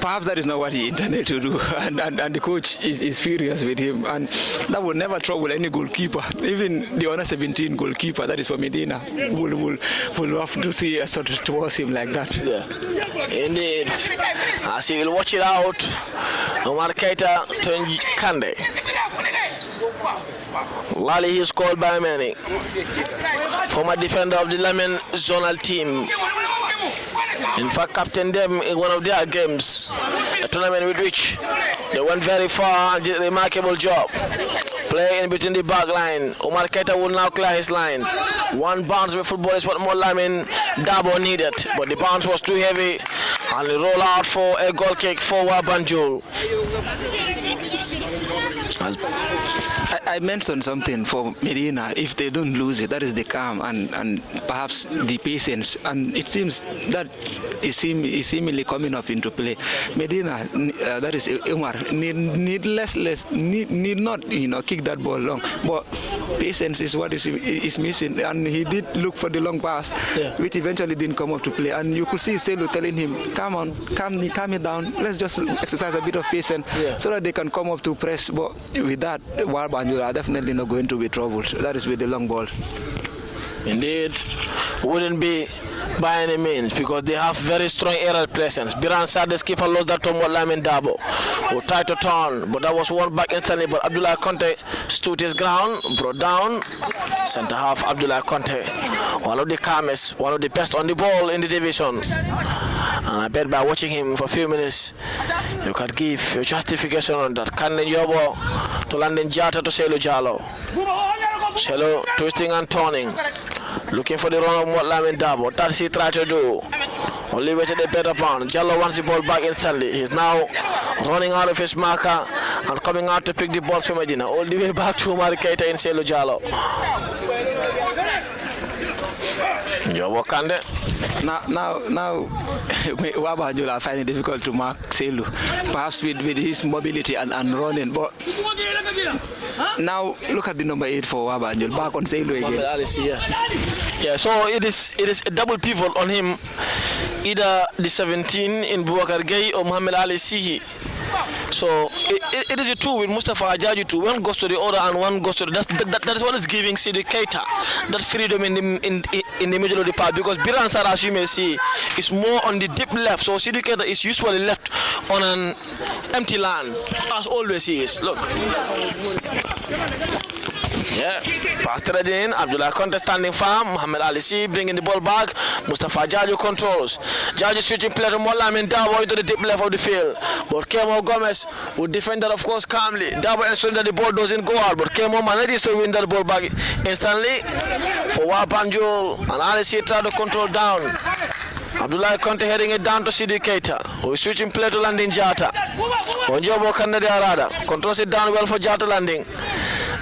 Speaker 4: Perhaps that is not what he intended to do, and the coach is furious with him, and that will never trouble any goalkeeper. Even the under 17 goalkeeper that is for Medina will have to see a sort of towards him like that.
Speaker 3: Yeah, indeed. As he will watch it out, Omar Keita to Kande. Lali is called by many. Former defender of the Lamin zonal team. In fact, captained them in one of their games, a tournament with which they went very far and did a remarkable job. Play in between the back line. Omar Keita will now clear his line. One bounce with football is what more Lamin Dabo needed, but the bounce was too heavy and the roll out for a goal kick for Waa Banjul.
Speaker 4: I mentioned something for Medina. If they don't lose it, that is the calm and perhaps the patience, and it seems that is seemingly coming up into play. Medina, that is Umar, need not kick that ball long, but patience is what is missing, and he did look for the long pass, which eventually didn't come up to play. And you could see Selu telling him, "Come on, calm it down. Let's just exercise a bit of patience so that they can come up to press." But with that, Waa Banjul are definitely not going to be troubled. That is with the long ball.
Speaker 3: Indeed, wouldn't be by any means, because they have very strong aerial presence. Biran Sar, the skipper, lost that to Lamin Dabo, who tried to turn, but that was won back instantly. But Abdullah Conte stood his ground, brought down centre half Abdullah Conte, one of the calmest, one of the best on the ball in the division. And I bet by watching him for a few minutes, you can give your justification on that. Kanden Yobo to London Jata to Selu Jalo. Selu twisting and turning, looking for the run of Lamin Dabo. That's he tried to do. Only waited a better pound. Jallo wants the ball back instantly. He's now running out of his marker and coming out to pick the balls from Medina. All the way back to Omar Keita in Selu Jallo. Yobo Kande.
Speaker 4: Now, Waa Banjul are finding it difficult to mark Selu, perhaps with his mobility and running. But now look at the number 8 for Waa Banjul, back on Selu again.
Speaker 3: Yeah, so it is a double pivot on him, either the 17 in Bouakar Gay or Mohamed Ali Sihi. So it is a two with Mustafa Ajaju too. One goes to the other and one goes to the that is what is giving Sidi Keita that freedom in the middle of the park, because Biran Sar, as you may see, is more on the deep left. So Sidi Keita is usually left on an empty land, as always he is. Look. Yeah, pass to the in. Abdullah Conte standing firm. Mohamed Ali C bringing the ball back. Mustafa Jaju controls. Jaju switching play to Lamin Dabo into the deep left of the field. But Kemo Gomez would defend that, of course, calmly. Dabo ensuring that the ball doesn't go out. But Kemo manages to win that ball back instantly for Waa Banjul. And Ali C tried to control down. Abdullah Conte heading it down to Sidi Keita, who is switching play to Landing Jata. Onjobo Kande de Arada controls it down well for Jata Landing.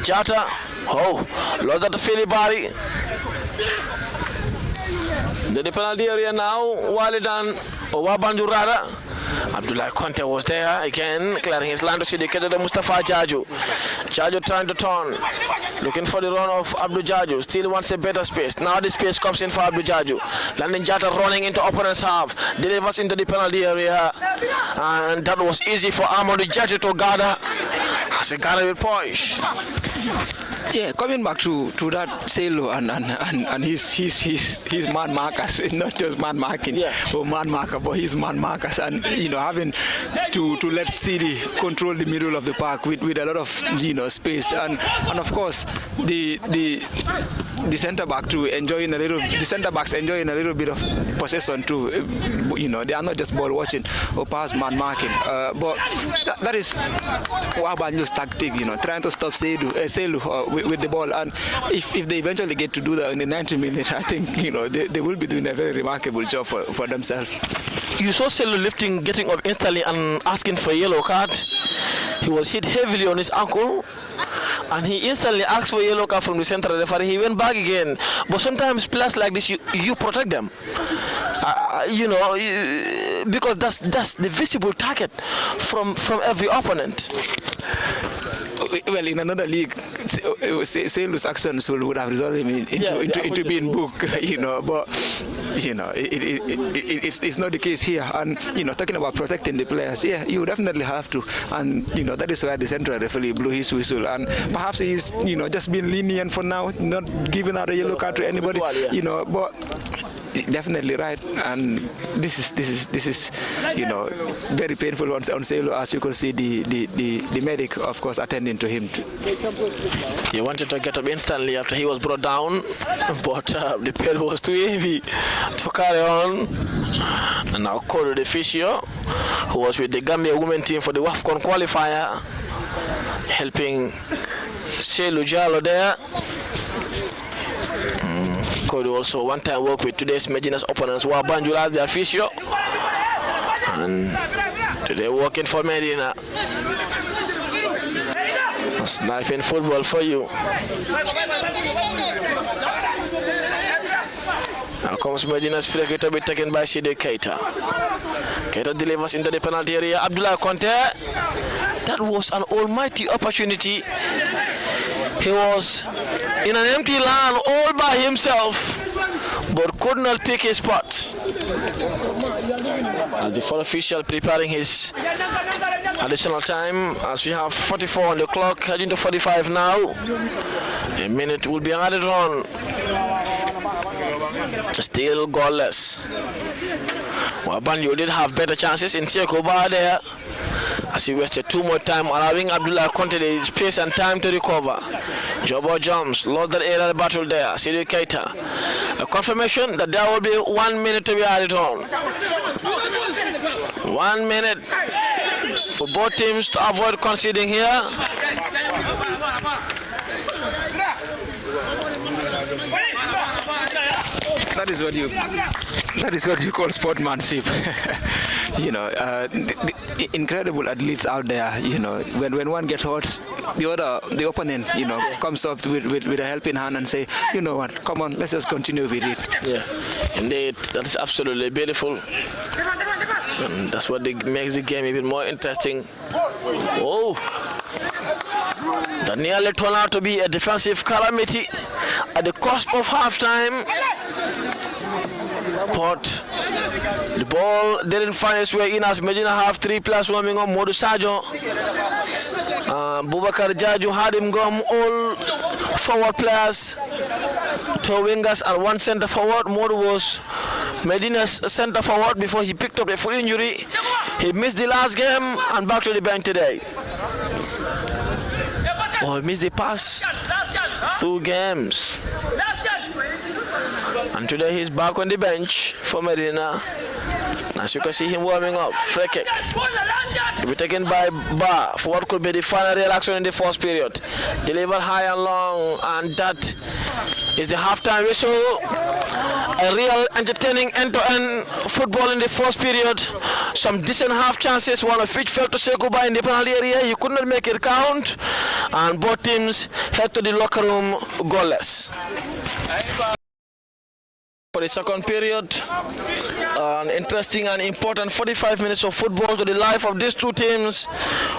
Speaker 3: Jata Oh, lost at the Philly body. The penalty area now, Walidan or Waa Banjul rather. Abdullah Conte was there again, clearing his line to see the kid of Mustafa Jaju. Jaju trying to turn, looking for the run of Abdul Jaju. Still wants a better space. Now the space comes in for Abdul Jaju. Landing Jata running into opponent's half, delivers into the penalty area, and that was easy for Amadou Jaju to gather. As a gather with poise.
Speaker 4: Yeah, coming back to that Selo and his man markers, not just man marking or man marker, but his man markers, and having to let City control the middle of the park with a lot of space, and of course the centre backs enjoying a little bit of possession too. They are not just ball watching or pass man marking, but that is Waa Banjul's tactic, trying to stop Selu with the ball, and if they eventually get to do that in the 90 minutes, I think they will be doing a very remarkable job for themselves.
Speaker 3: You saw Selu lifting, getting up instantly and asking for a yellow card. He was hit heavily on his ankle, and he instantly asked for a yellow card from the central referee. He went back again. But sometimes players like this, you protect them, because that's the visible target from every opponent.
Speaker 4: Well, in another league, Selu's actions would have resulted into being booked, but it's not the case here. And talking about protecting the players, you definitely have to, and that is why the central referee blew his whistle, and perhaps he's just being lenient for now, not giving out a yellow card to anybody, but definitely right, and this is very painful on Selu, as you can see the medic, of course, attending to him.
Speaker 3: He wanted to get up instantly after he was brought down, but the pain was too heavy to carry on. And now called the physio, who was with the Gambia women team for the WAFCON qualifier, helping Selu Jallo there. Could also one time work with today's Medina's opponents, Waa Banjul as their physio, and today working for Medina. That's life in football for you. Now comes Medina's free kick to be taken by Sidi Keita. Keita delivers into the penalty area. Abdullah Conte. That was an almighty opportunity. He was in an empty land all by himself, but could not pick his spot. As the fourth official preparing his additional time, as we have 44 on the clock, heading to 45 now. A minute will be added on. Still goalless. Waa Banjul did have better chances in Sekoba there, as he wasted too much time, allowing Abdullah Conte the space and time to recover. Jobo jumps, lost that aerial battle there. Sidi Keita. A confirmation that there will be 1 minute to be added on. 1 minute for both teams to avoid conceding here.
Speaker 4: That is what you call sportsmanship. The incredible athletes out there. When one gets hurt, the opponent, comes up with a helping hand and say, you know what, come on, let's just continue with it.
Speaker 3: Yeah, indeed, that is absolutely beautiful. And that's what makes the game even more interesting. Oh, that nearly turned out to be a defensive calamity at the cusp of halftime. But the ball didn't find its way in as Medina have 3 players warming up. Modu Sajo, Bubakar Jaju had him gone, all forward players, 2 wingers and 1 center forward. Modu was Medina's center forward before he picked up a full injury. He missed the last game and back to the bench today. Oh, he missed the pass 2 games. And today he's back on the bench for Medina. As you can see him warming up, free kick to be taken by Ba for what could be the final reaction in the first period. Delivered high and long, and that is the halftime whistle. A real entertaining end-to-end football in the first period. Some decent half chances, one of which fell to say goodbye in the penalty area. He could not make it count, and both teams head to the locker room goalless. For the second period, an interesting and important 45 minutes of football to the life of these two teams.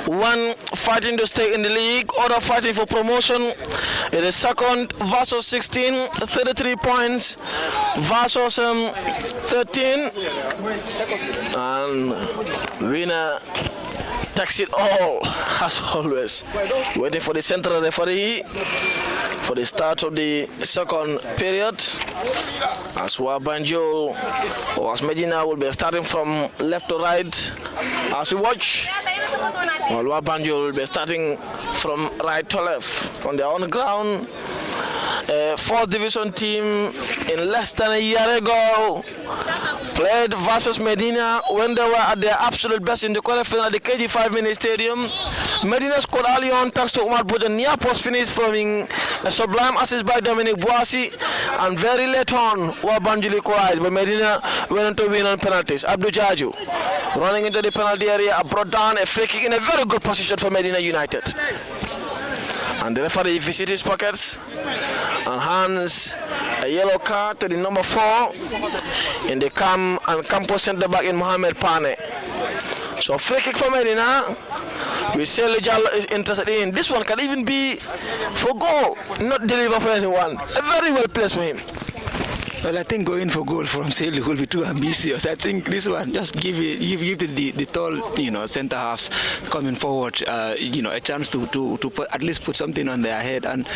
Speaker 3: One fighting to stay in the league, other fighting for promotion. It is second versus 16, 33 points versus 13. And winner takes it all, as always. Waiting for the central referee for the start of the second period. As Waa Banjul or as Medina will be starting from left to right as we watch. While Waa Banjul will be starting from right to left on their own ground. Fourth division team in less than a year ago played versus Medina when they were at their absolute best in the quarterfinal at the KG5 mini stadium. Medina scored early on thanks to Umar Bojan near post finish from a sublime assist by Dominic Boasi, and very late on Waa Banjul equalized, but Medina went on to win on penalties. Abdul Jaju running into the penalty area brought down a free kick in a very good position for Medina United. And the referee visits his pockets and hands a yellow card to the number 4 in the Cam and Campus centre back in Mohamed Pane. So free kick for Medina, which Selu Jallo is interested in. This one can even be for goal, not deliver for anyone. A very well placed for him.
Speaker 4: Well, I think going for goal from Selu will be too ambitious. I think this one just give the tall, centre halves coming forward, a chance to put, at least put something on their head. And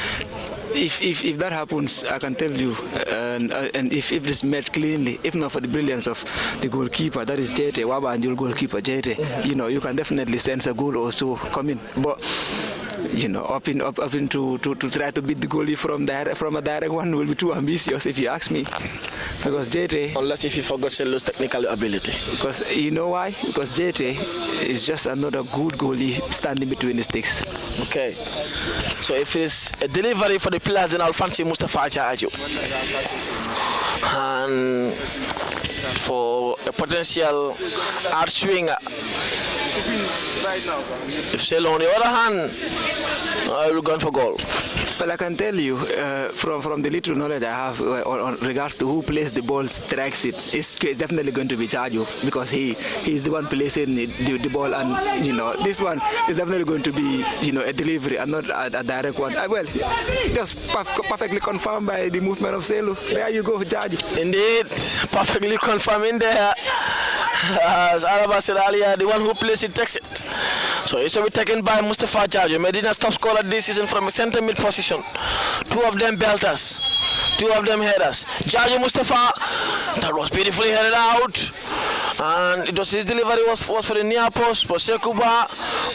Speaker 4: if that happens, I can tell you, and if it's met cleanly, if not for the brilliance of the goalkeeper, that is Jete, Waa Banjul goalkeeper Jete, you can definitely sense a goal or so coming. But up into to try to beat the goalie from a direct one will be too ambitious, if you ask me. Because Jete,
Speaker 3: unless if you forgot Selu's technical ability.
Speaker 4: Because you know why? Because Jete is just another good goalie standing between the sticks.
Speaker 3: Okay. So if it's a delivery for the players, then I'll fancy Mustafa Jaju. And for a potential hard swinger, if Selu on the other hand, I will go for goal.
Speaker 4: Well, I can tell you from the little knowledge I have on regards to who plays the ball, strikes it, it's definitely going to be Jaju, because he's the one placing the ball, and this one is definitely going to be a delivery and not a direct one. Well, just perfectly confirmed by the movement of Selu. There you go, Jaju.
Speaker 3: Indeed, perfectly confirmed in there. As Araba said earlier, the one who plays it takes it. So it's will be taken by Mustafa Jaju, Medina's top scorer this season from a centre mid position. 2 of them belters, 2 of them headers. Jaju Mustafa, that was beautifully headed out. And it was his delivery was for the near post, but Sekuba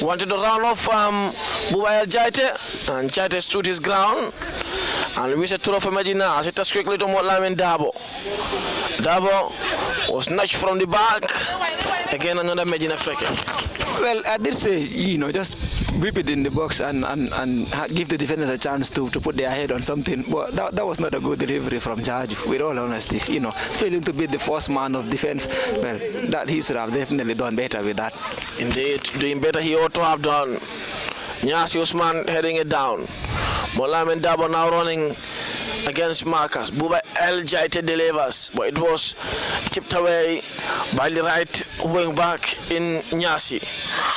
Speaker 3: wanted to round off Bubayel Jaite, and Jaite stood his ground. And we said throw for Medina as it was quickly to Motlamin Dabo. Dabo was snatched from the back. Again, another Medina free kick.
Speaker 4: Well, I did say, just whip it in the box and give the defenders a chance to put their head on something. But that was not a good delivery from Jaju, with all honesty. Failing to beat the first man of defense. Well, that he should have definitely done better with that.
Speaker 3: Indeed, doing better he ought to have done. Nyasi Usman heading it down. Molamin Dabo now running against Marcus. Buba El Jaite delivers, but it was tipped away by the right wing back in Nyasi,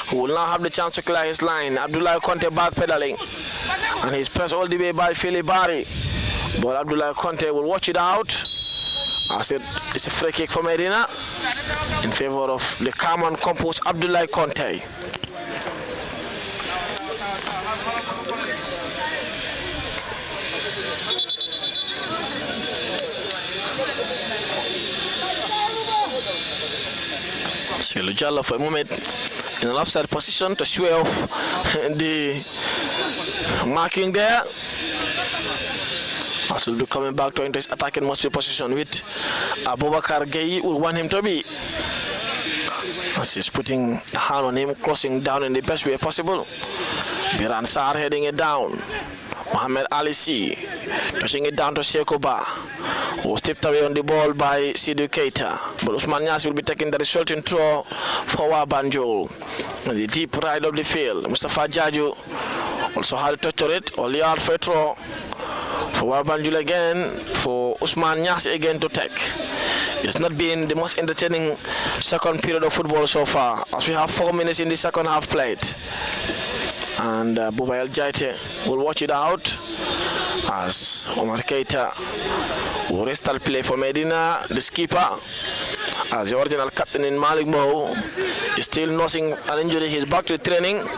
Speaker 3: who will now have the chance to clear his line. Abdullah Conte back pedaling, and he's pressed all the way by Philly Barry. But Abdullah Conte will watch it out. As it's a free kick for Medina in favor of the calm and composed Abdullah Conte. Selu Jallo for a moment in an offside position to swear off the marking there. As will be coming back to his attacking most position with Abubakar Gaye, will want him to be. as he's putting a hand on him, crossing down in the best way possible. Biran Sar heading it down. Mohamed Ali C touching it down to Shekoba, who was tipped away on the ball by Sidou Keita. But Usman Nyasi will be taking the resulting throw for Waa Banjul. On the deep right of the field, Mustafa Jaju also had a touch on it. All yard for a throw for Waa Banjul again, for Usman Nyasi again to take. It's not been the most entertaining second period of football so far, as we have 4 minutes in the second half played. And Buba El Jaite will watch it out as Omar Keita will restart play for Medina. The skipper, as the original captain in Malik Mo, is still nursing an injury. He's back to training,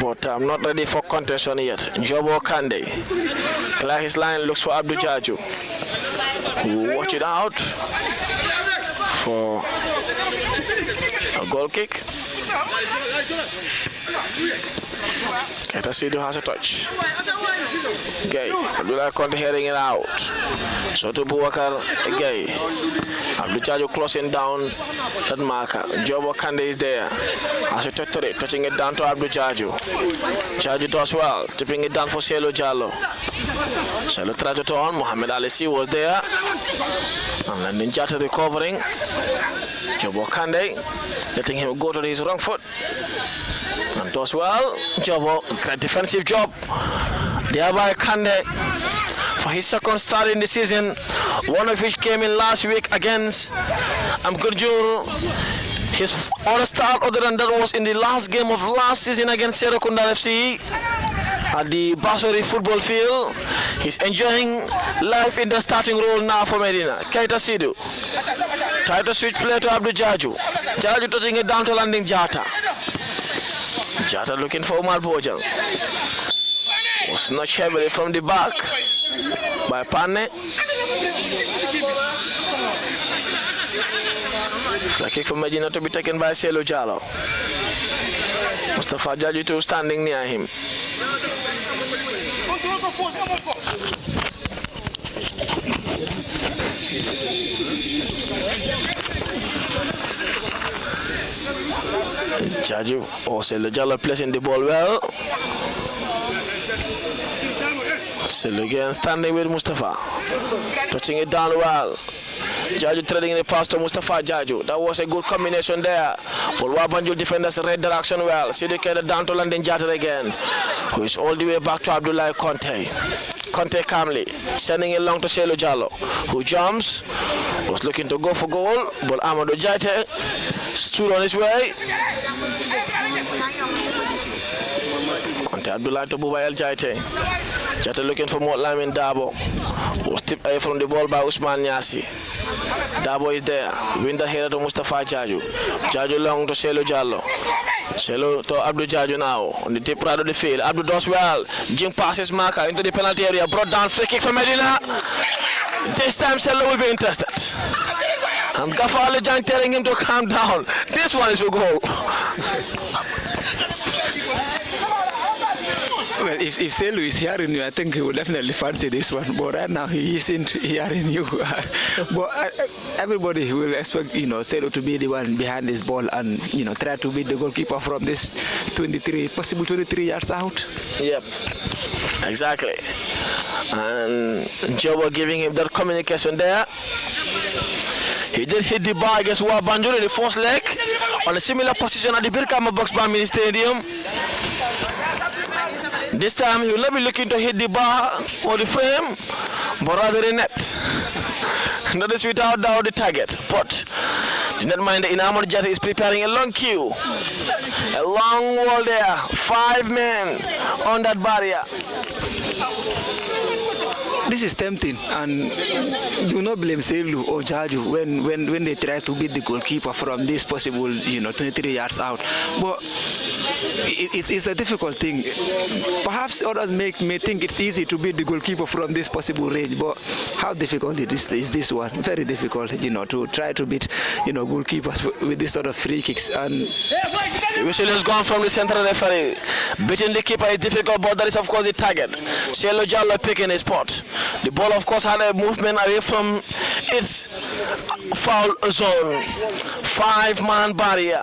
Speaker 3: but I'm not ready for contention yet. Njobo Kande clear his line, looks for Abdul Jaju, who will watch it out for a goal kick. Keita Sidou has a touch. Gay, Abdullah Conte heading it out. So to Boubacar Gay. Abdul Jaju closing down that marker. Jobo Kande is there. As a touching it down to Abdul Jaju. Jaju does well, tipping it down for Selo Jallo. Selo tried to turn. Mohamed Ali C was there. And then Jata recovering. Jobo Kande letting him go to his wrong foot. And does well. Jobo, great defensive job. Thereby Kande for his second start in the season, one of which came in last week against Amgurjur. His other start other than that was in the last game of last season against Serekunda FC at the Basori football field. He's enjoying life in the starting role now for Medina. Keita Sidou try to switch play to Abdul Jaju. Jaju touching it down to landing Jata. Jata looking for Omar Bojang. Was snatched heavily from the back by Pane. Free kick for Medina to be taken by Selo Jallo. Mustafa Jaju too standing near him. Jaju or Selo Jallo placing the ball well. Selo again standing with Mustafa, touching it down well. Jaju threading the pass to Mustafa Jaju. That was a good combination there. But Waa Banjul defenders read direction well. Sidou Keita down to London Jata again, who is all the way back to Abdullah Conte. Conte calmly sending it long to Selo Jallo, who jumps, was looking to go for goal, but Amadou Jaite stood on his way. Conte Abdullah to Buba El Jaite. Jaite looking for more Lamin Dabo, was tipped away from the ball by Usman Nyasi. Dabo is there, win the header to Mustafa Jaju. Jaju long to Selo Jallo. Selo to Abdul Jaju now on the deep right of the field. Abdul does well, Jing passes marker into the penalty area, brought down, free kick for Medina. This time Selo will be interested. And Gafar Lejang telling him to calm down. This one is a goal.
Speaker 4: Well, if Selu is hearing you, I think he would definitely fancy this one. But right now, he isn't hearing you. But everybody will expect, Selu to be the one behind this ball and, try to beat the goalkeeper from this possible 23 yards out.
Speaker 3: Yep, exactly. And Jobo giving him that communication there. He did hit the bar against Waa Banjul in the first leg on a similar position at the Birkama Box Mini Stadium. This time he will not be looking to hit the bar or the frame, but rather the net. That is without doubt the target. But the netminder in Ahmad Jati is preparing a long queue. A long wall there. 5 men on that barrier.
Speaker 4: This is tempting, and do not blame Selu or Jaju when they try to beat the goalkeeper from this possible, 23 yards out. But it's a difficult thing. Perhaps others may think it's easy to beat the goalkeeper from this possible range, but how difficult is this one? Very difficult, to try to beat, goalkeepers with this sort of free kicks. And
Speaker 3: the whistle has gone from the central referee. Beating the keeper is difficult, but that is of course the target. Selo Jallo picking his spot. The ball, of course, had a movement away from its foul zone. 5-man barrier.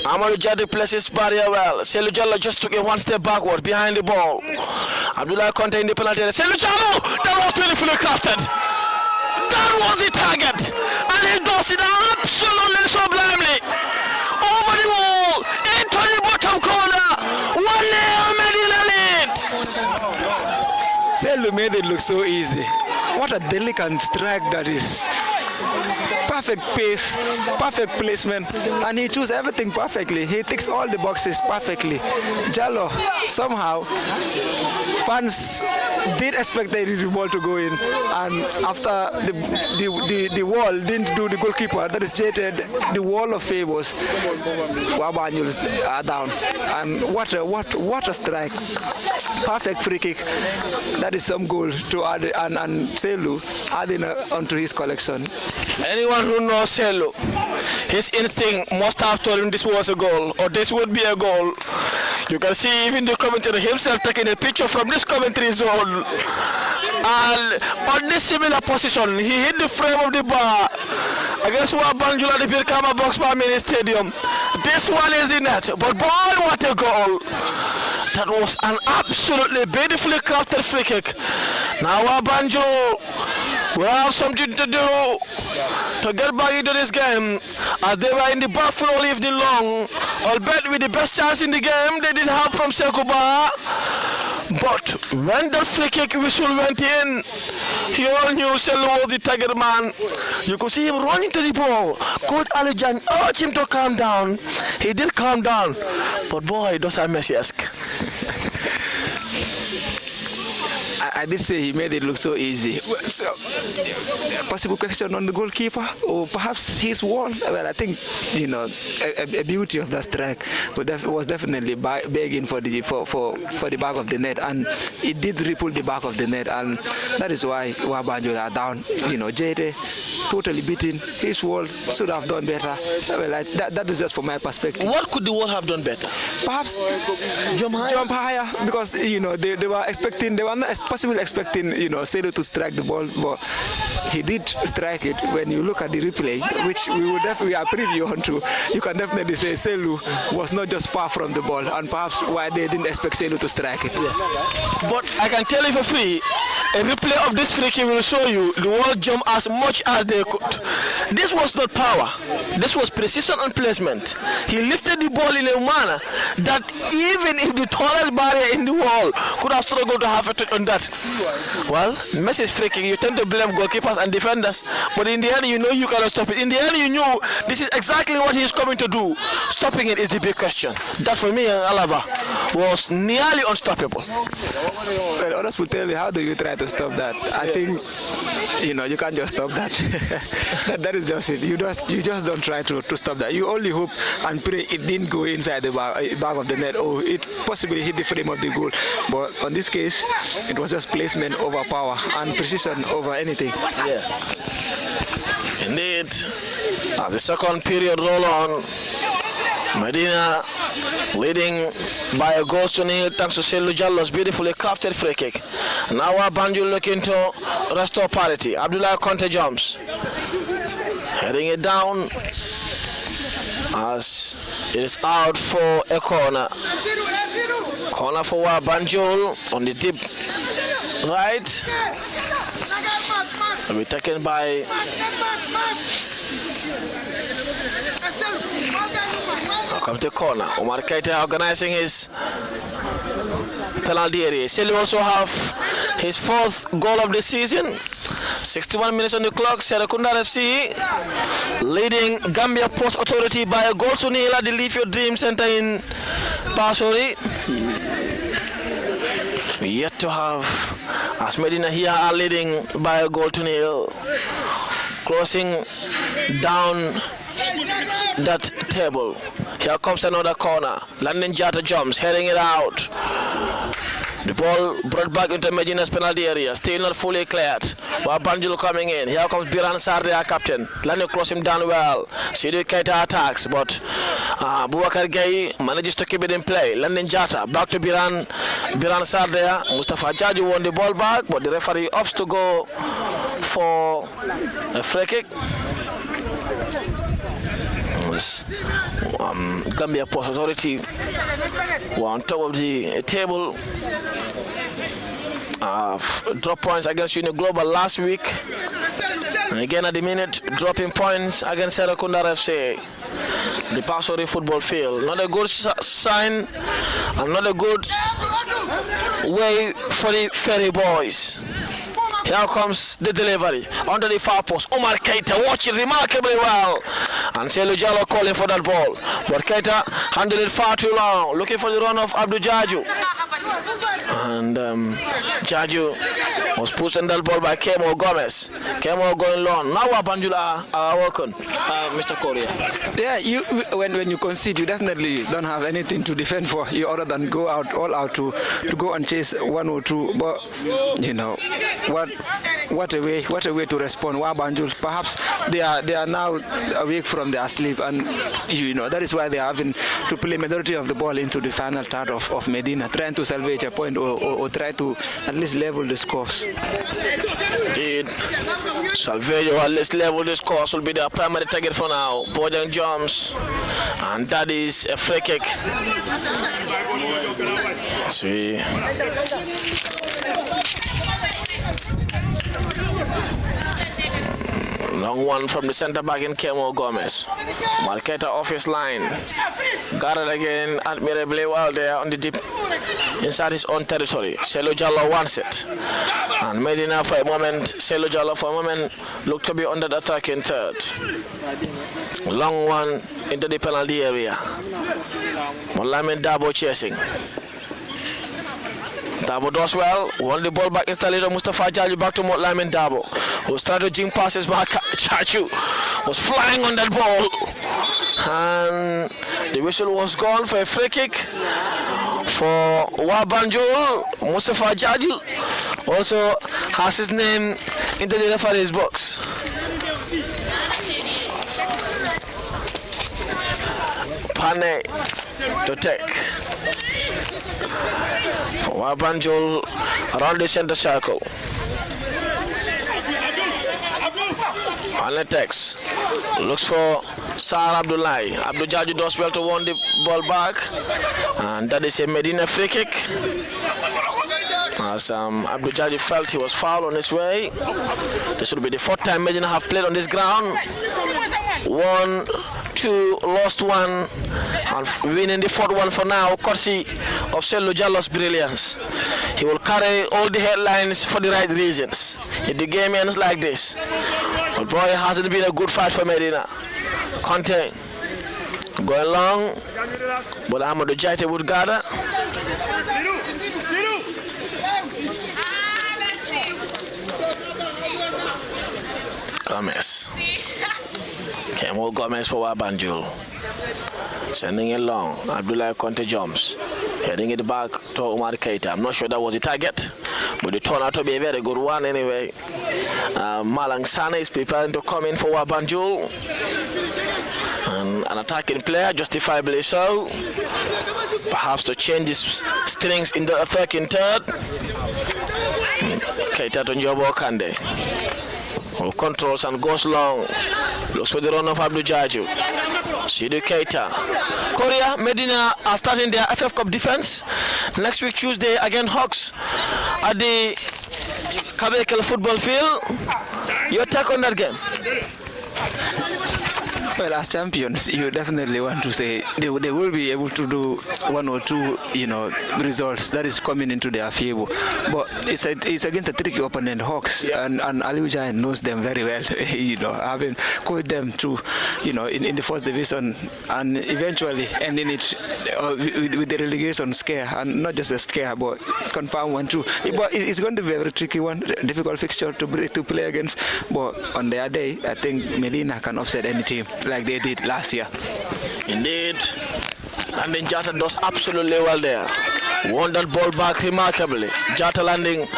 Speaker 3: Amadou Jadé places barrier well. Selou Jallow just took a one step backward behind the ball. Abdullah Conte in the penalty area. Selou Jallow! That was beautifully crafted. That was the target. And he does it absolutely sublimely. Over the wall, into the bottom corner. 1-0 Medina lead.
Speaker 4: Selou made it look so easy. What a delicate strike that is. Perfect pace, perfect placement, and he chose everything perfectly. He ticks all the boxes perfectly. Jallow, somehow, fans did expect the ball to go in, and after the wall didn't do the goalkeeper, that is jaded, the wall of favors, Waa Banjul are down. And what a strike. Perfect free kick. That is some goal to add, and Selou adding onto his collection.
Speaker 3: Anyone who knows Selou, his instinct must have told him this was a goal, or this would be a goal. You can see even the commentator himself taking a picture from this commentary zone. And on this similar position, he hit the frame of the bar against Waa Banjul at the Birkama Box Bar Mini Stadium. This one is in net, but boy, what a goal! That was an absolutely beautifully crafted free kick. Now Waa Banjul will have something to do to get back into this game, as they were in the back for all evening long. Albeit with the best chance in the game they did have from Sekuba. But when that free kick whistle went in, he all knew Selou was the target man. You could see him running to the ball. Coach Alijan urged him to calm down. He did calm down, but boy, those are Messi-esque.
Speaker 4: I did say he made it look so easy. So, possible question on the goalkeeper, or perhaps his wall. Well, I think a beauty of that strike, but it was definitely begging for the back of the net, and it did ripple the back of the net, and that is why Waa Banjul are down. Jete totally beaten. His wall should have done better. Well, that is just from my perspective.
Speaker 3: What could the wall have done better?
Speaker 4: Perhaps jump higher, because they were expecting, they were not possibly expecting Selou to strike the ball, but he did strike it. When you look at the replay, which we are preview onto, you can definitely say Selou was not just far from the ball, and perhaps why they didn't expect Selou to strike it.
Speaker 3: Yeah. But I can tell you for free, a replay of this free kick will show you the wall jump as much as they could. This was not power, this was precision and placement. He lifted the ball in a manner that even if the tallest barrier in the wall could have struggled to have a touch on that. Well, Messi's free kick, you tend to blame goalkeepers and defenders, but in the end you know you cannot stop it. In the end you knew this is exactly what he is coming to do. Stopping it is the big question. That for me and Alaba was nearly unstoppable.
Speaker 4: Well, others will tell you, how do you try to stop that? I think you can't just stop that. that is just it. You just don't try to stop that. You only hope and pray it didn't go inside the back of the net, or it possibly hit the frame of the goal. But on this case, it was just placement over power and precision over anything.
Speaker 3: Yeah. Indeed. As the second period roll on, Medina leading by a goal to nil thanks to Selou Jallow's beautifully crafted free kick. Now Waa Banjul looking to restore parity. Abdullah Conte jumps, heading it down as it is out for a corner. Corner for Waa Banjul on the deep right. Will be taken by come to corner. Omar Keita organizing his penalty area. Selou also have his fourth goal of the season. 61 minutes on the clock. Serekunda FC leading Gambia Ports Authority by a goal to nil at the Live Your Dream Center in Pasori. Yet to have, as Medina here are leading by a goal to nil, closing down that table. Here comes another corner. Landon Jata jumps, heading it out. The ball brought back into Medina's penalty area, still not fully cleared. Waa Banjul coming in. Here comes Biran Sarr, our captain. Let me cross him down well. Sidou Keita attacks, but Boubacar Gueye manages to keep it in play. Landing Jata back to Biran Sarr there. Mustafa Jaju won the ball back, but the referee opts to go for a free kick. Gambia Post Authority were on top of the table. Drop points against Union Global last week, and again at the minute dropping points against Serekunda FC. The Pasori football field, not a good sign and not a good way for the Ferry boys. Here comes the delivery under the far post. Omar Keita watching remarkably well, and Selou Jallow calling for that ball, but Keita handled it far too long, looking for the run of Abdou Jaju, and Jaju was pushed on that ball by Kemo Gomez. Kemo going long. Now Waa Banjul are working, Mr. Korea.
Speaker 4: Yeah, when you concede, you definitely don't have anything to defend for. You other than go out all out to go and chase 1 or 2. But you know what a way to respond. Waa Banjul, perhaps they are now awake from their sleep, and you know that is why they are having to play majority of the ball into the final third of Medina, trying to salvage a point or try to at least level the scores.
Speaker 3: Indeed, salvage or at least level the scores will be their primary target for now. Bojang jumps, and that is a free kick. See. Long one from the center back in Kemo Gomez. Marqueta off his line. Guarded again admirably well there on the deep inside his own territory. Selou Jallow wants it. And Medina for a moment, Selou Jallow for a moment looked to be under the attacking third. Long one into the penalty area. Moulamin Dabo chasing. Dabo does well, won the ball back instantly to Mustafa Jaju, back to Moulamin Dabo, who's trying to jing passes back. Jaju was flying on that ball, and the whistle was gone for a free kick for Waa Banjul. Mustafa Jaju also has his name into the referee's box. Pane to take. Waa Banjul around the center circle. Aletex looks for Sar Abdullahi. Abdou Jaju does well to win the ball back, and that is a Medina free kick. As Abdou Jaju felt he was fouled on his way. This will be the fourth time Medina have played on this ground. 1, 2, lost 1, and winning the fourth one for now, courtesy of Selou Jallow's brilliance. He will carry all the headlines for the right reasons if the game ends like this. But boy, it hasn't been a good fight for Medina. Conte going long, but Amadou Jaite would gather. Gomez. Kemo Gomez for Waa Banjul. Sending it long. Abdullah Conte jumps. Heading it back to Omar Keita. I'm not sure that was the target, but it turned out to be a very good one anyway. Malang Sane is preparing to come in for Waa Banjul. And an attacking player, justifiably so. Perhaps to change his strings in the attacking third. Keita to Njobo Kande, who controls and goes long. Looks for the run of Abdou Jaju. Sidou Keita. Korea, Medina are starting their FF Cup defense next week Tuesday against Hawks at the Kabekel football field. Your take on that game?
Speaker 4: Well, as champions, you definitely want to say they will be able to do 1 or 2, results that is coming into their favor. But it's against a tricky opponent, Hawks, and Aliou Jain knows them very well. Having coached them through, in the first division, and eventually ending it with the relegation scare, and not just a scare, but confirm one too. But it's going to be a very tricky one, difficult fixture to play against. But on their day, I think Medina can offset any team like they did last year.
Speaker 3: Indeed. And then Jata does absolutely well there. Won that ball back remarkably. Jata landing,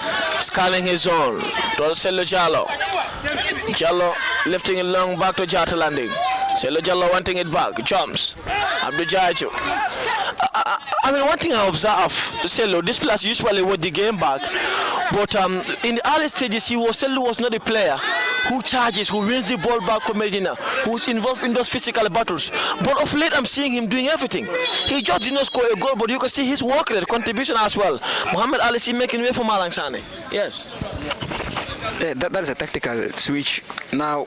Speaker 3: scanning his zone. To Sello Jallo. Jallo lifting it long back to Jata landing. Sello Jallo wanting it back. Jumps. Abdul Jaju. I mean, one thing I observe, Sello, this player usually won the game back, but in the early stages, Sello was not a player who charges, who wins the ball back for Medina, who's involved in those physical battles. But of late, I'm seeing him doing everything. He just did not score a goal, but you can see his work rate, contribution as well. Mohamed Ali making way for Malang Sane. Yes.
Speaker 4: Yeah, that is a tactical switch. Now,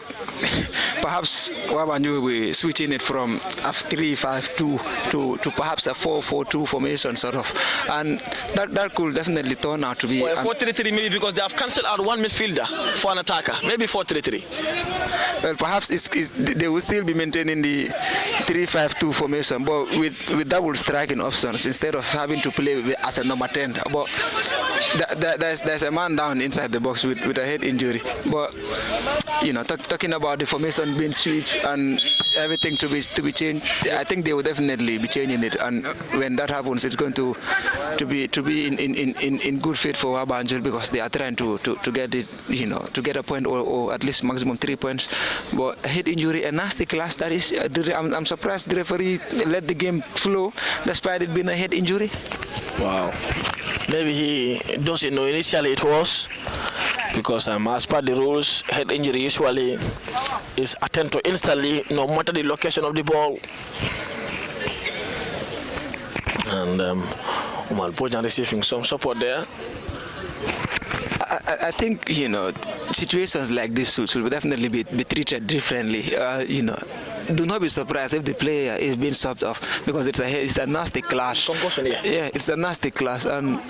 Speaker 4: perhaps Waa Banjul will be switching it from a 3-5-2 to perhaps a 4-4-2 formation, sort of, and that could definitely turn out to be.
Speaker 3: Well, 4-3-3 maybe because they have cancelled out one midfielder for an attacker. Maybe 4-3-3.
Speaker 4: Well, perhaps they will still be maintaining the 3-5-2 formation, but with double striking options instead of having to play as a number 10. But there's a man down inside the box with a head injury. But talking about the formation being switched and everything to be changed, I think they will definitely be changing it. And when that happens, it's going to be in good fit for Waa Banjul because they are trying to get it, to get a point or at least maximum 3 points. But head injury, a nasty class that is. I'm surprised the referee let the game flow despite it being a head injury.
Speaker 3: Wow. Maybe he doesn't know initially it was, because as per the rules, head injury usually is attended to instantly, no matter the location of the ball. And Umar Bojan receiving some support there.
Speaker 4: I think situations like this should definitely be treated differently. Do not be surprised if the player is being subbed off because it's a nasty clash.
Speaker 3: Concussion, yeah.
Speaker 4: Yeah, it's a nasty clash, and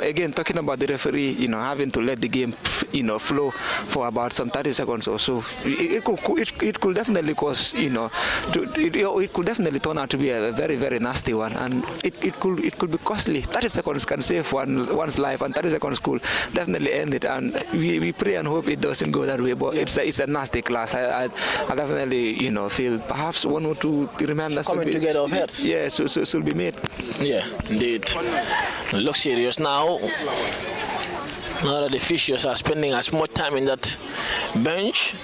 Speaker 4: again talking about the referee, having to let the game, flow for about some 30 seconds or so. It could definitely cause, it could definitely turn out to be a very, very nasty one, and it could be costly. 30 seconds can save one's life, and 30 seconds could definitely end it. And we pray and hope it doesn't go that way. But it's a nasty clash. I definitely feel perhaps one or two reminders
Speaker 3: coming together of heads.
Speaker 4: Yeah, so will be made.
Speaker 3: Yeah, indeed. Look serious now. Now that the officials are spending as much time in that bench,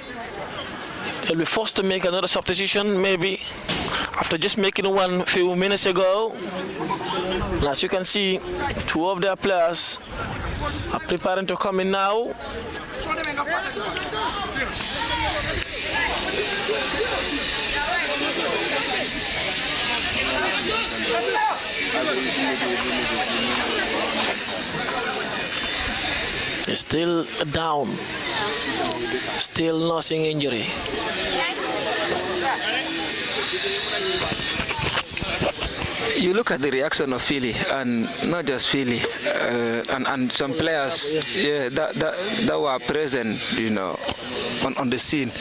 Speaker 3: they'll be forced to make another substitution, maybe after just making one few minutes ago. And as you can see, two of their players are preparing to come in now. He's still down, still nursing injury.
Speaker 4: You look at the reaction of Philly, and not just Philly, and some players, that were present, on the scene,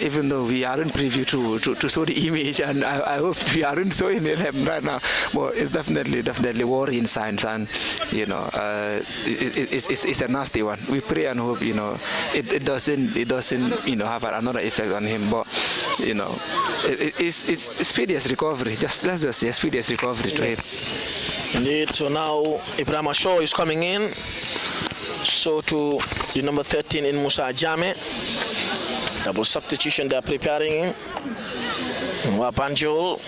Speaker 4: even though we aren't privy to show the image, and I hope we aren't showing them right now, but it's definitely worrying signs, and it's a nasty one. We pray and hope it doesn't have another effect on him, but it's speediest recovery. Let's just say speediest recovery to him.
Speaker 3: Indeed. So now Ibrahim Shaw is coming in. So to the number 13 in Musa Jame. Double substitution they're preparing in. Waa Banjul.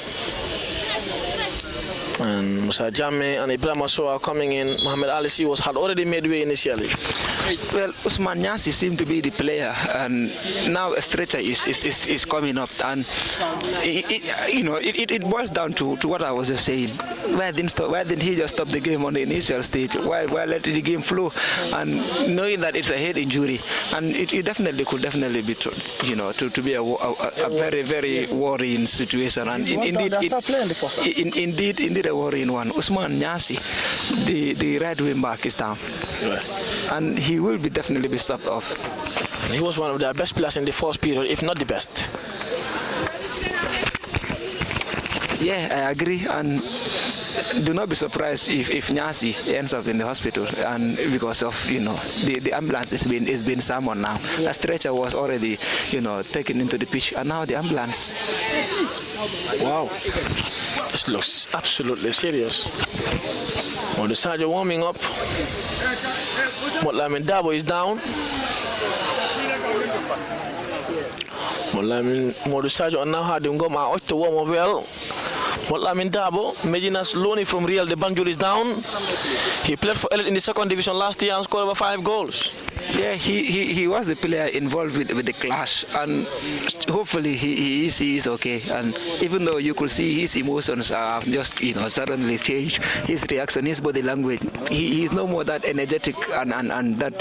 Speaker 3: And Musa Jame and Ibrahim Shaw are coming in. Mohamed Ali had already made way initially.
Speaker 4: Well, Usman Nyasi seemed to be the player, and now a stretcher is coming up, and it boils down to what I was just saying. Why didn't he just stop the game on the initial stage? Why let the game flow? And knowing that it's a head injury, and it could definitely be to be a very, very worrying situation, and indeed a worrying one. Usman Nyasi, the right wing back, is down.
Speaker 3: Right.
Speaker 4: And he will definitely be stopped off.
Speaker 3: And he was one of their best players in the first period, if not the best.
Speaker 4: Yeah, I agree, and do not be surprised if Nyasi ends up in the hospital, and because of the ambulance is being summoned now. A stretcher was already taken into the pitch, and now the ambulance.
Speaker 3: Wow, this looks absolutely serious. Modu Sadio warming up. Motlamin Dabo is down. Modu Sadio now had him go out to warm up well. Motlamin Dabo, Medina's loanee from Real de Banjul is down. He played for Elite in the second division last year and scored over 5 goals.
Speaker 4: Yeah, he was the player involved with the clash, and hopefully he is okay. And even though you could see his emotions have just suddenly changed, his reaction, his body language, he's no more that energetic and that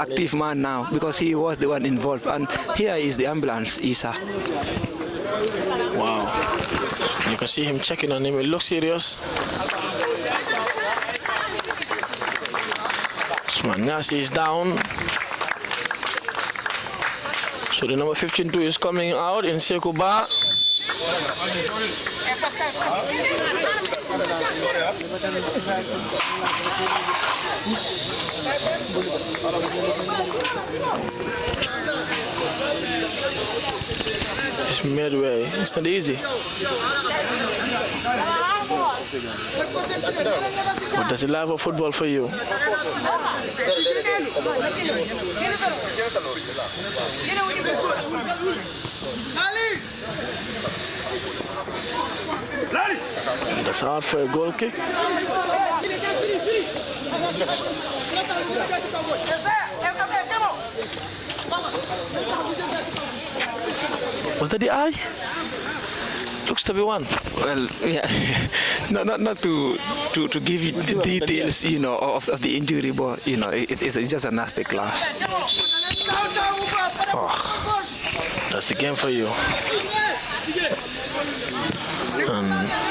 Speaker 4: active man now, because he was the one involved. And here is the ambulance, Isa.
Speaker 3: Wow, you can see him checking on him. It looks serious. Manyasi is down. So the number 15 is coming out in Sekuba. It's midway. It's not easy. What does the life of football for you? That's hard for a goal kick. Was that the eye? Looks to be one.
Speaker 4: Well, yeah, not to give you the details, of the injury, but it's just a nasty clash.
Speaker 3: Oh, that's the game for you.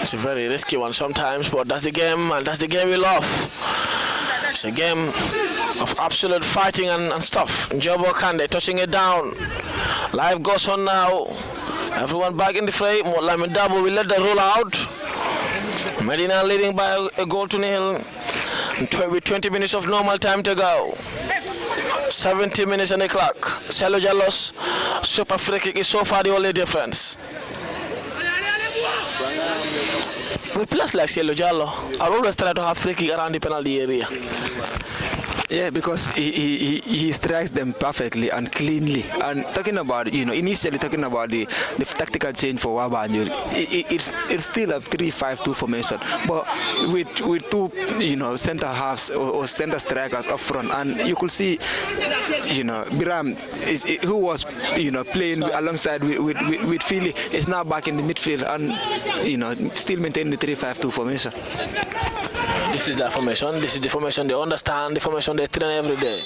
Speaker 3: It's a very risky one sometimes, but that's the game, and that's the game we love. It's a game of absolute fighting and stuff. Jobo Kande touching it down. Life goes on now. Everyone back in the fray. Motlamin Dabo will let the roll out. Medina leading by a goal to nil. With 20 minutes of normal time to go. 70 minutes on the clock. Selo Jallo's super free kick is so far the only difference. We players like Selo Jallo are always trying to have free kick around the penalty area.
Speaker 4: Yeah, because he strikes them perfectly and cleanly. And talking about, initially talking about the tactical change for Waa Banjul, it's still a 3-5-2 formation, but with two, center halves or center strikers up front, and you could see, Biram who was, playing alongside with Philly is now back in the midfield and, still maintaining the 3-5-2 formation.
Speaker 3: This is the formation. This is the formation they understand, the formation they train every day.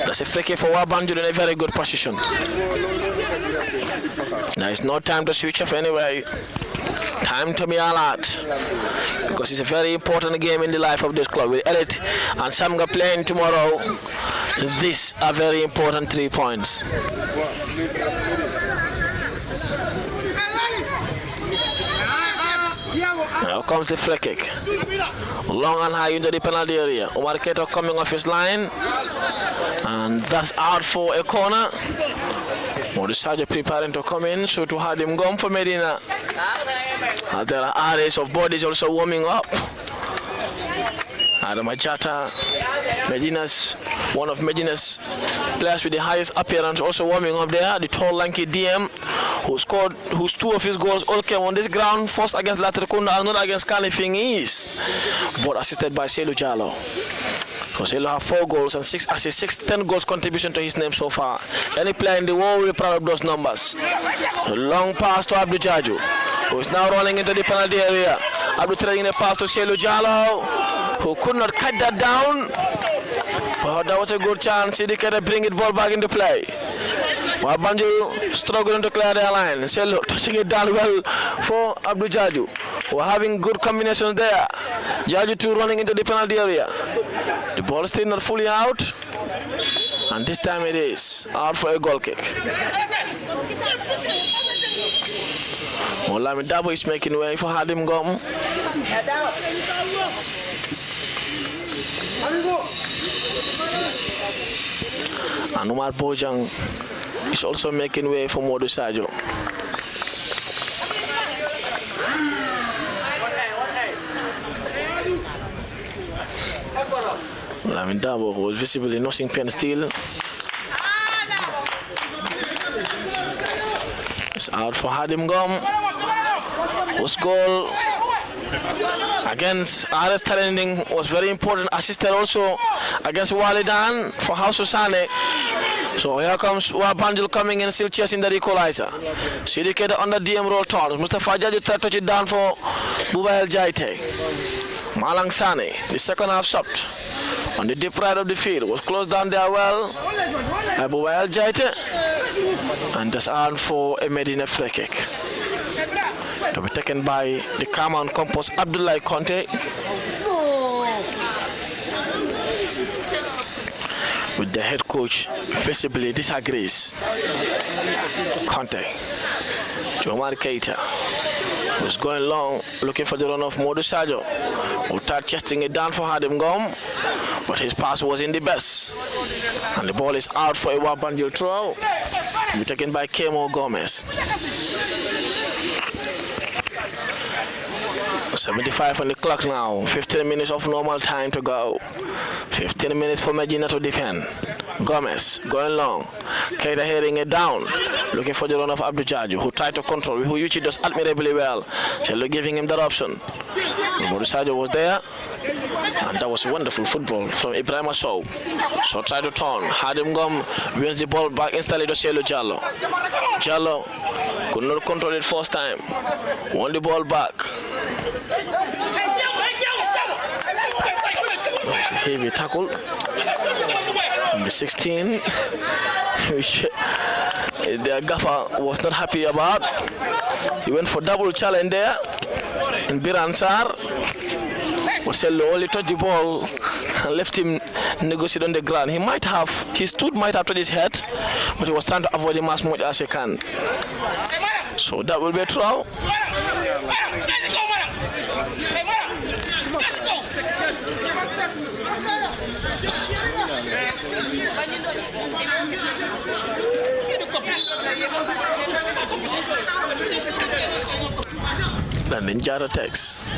Speaker 3: That's a free kick for Waa Banjul in a very good position. Now it's no time to switch off anyway. Time to be alert, because it's a very important game in the life of this club. With Elite and Samga playing tomorrow, these are very important 3 points. Now comes the free kick. Long and high into the penalty area. Omar Keto coming off his line. And that's out for a corner. Modu Sadio preparing to come in, so to have him gone for Medina. And there are arrays of bodies also warming up. Adam Ajata, one of Medina's players with the highest appearance, also warming up there. The tall, lanky DM, whose 2 of his goals all came on this ground, first against Latrikunda and not against Kalifing East, but assisted by Selu Jallo. So Selu have 4 goals and 6 assists, 10 goals contribution to his name so far. Any player in the world will be proud of those numbers. A long pass to Abdul Jaju, who is now rolling into the penalty area. Abdul trading a pass to Selu Jallo, who could not cut that down. But that was a good chance. Sidikere bring it ball back into play. Waa Banjul struggling to clear their line. Selu touching it down well for Abdul Jaju. We're having good combinations there. Jaju too running into the penalty area. The ball is still not fully out. And this time it is out for a goal kick. Motlamin Dabo is making way for Hadim Gom. And Umar Bojang is also making way for Modu Sadio. Lamin Dabo was visibly nursing pen still. It's out for Hadim Gom. Whose goal against RS Trending was very important. Assisted also against Walidan for House Susane. So here comes Waa Banjul coming in, still chasing the equalizer. Sidikated on the DM roll turn. Mustafa Jaju tried to touch it down for Buba El Jaite. Malang Sane, the second half stopped on the deep right of the field, was closed down there well by Buba El Jaite, and that's on for a Medina free kick to be taken by the calm and composed Abdullah Conte, with the head coach visibly disagrees. Conte, Jomar Keita was going long, looking for the run of Modu Sadio, who tried chesting it down for Hadim Gom, but his pass was in the best, and the ball is out for a Waa Banjul throw, to be taken by Kemo Gomez. 75 on the clock now, 15 minutes of normal time to go. 15 minutes for Medina to defend. Gomez going long. Keita heading it down, looking for the run of Abdul Jaju, who tried to control, who Yuchi does admirably well. Chelo giving him that option. Modu Sadio was there, and that was wonderful football from Ibrahim Sow. So try to turn. Hadim Gom wins the ball back instantly to Selu Jallo. Jallo could not control it first time. Won the ball back. That was a heavy tackle from the 16, which the gaffer was not happy about. He went for double challenge there in Biransar. Osello only touched the ball and left him negotiate on the ground. His tooth might have touched his head, but he was trying to avoid him as much as he can. So that will be a throw. And then Jara takes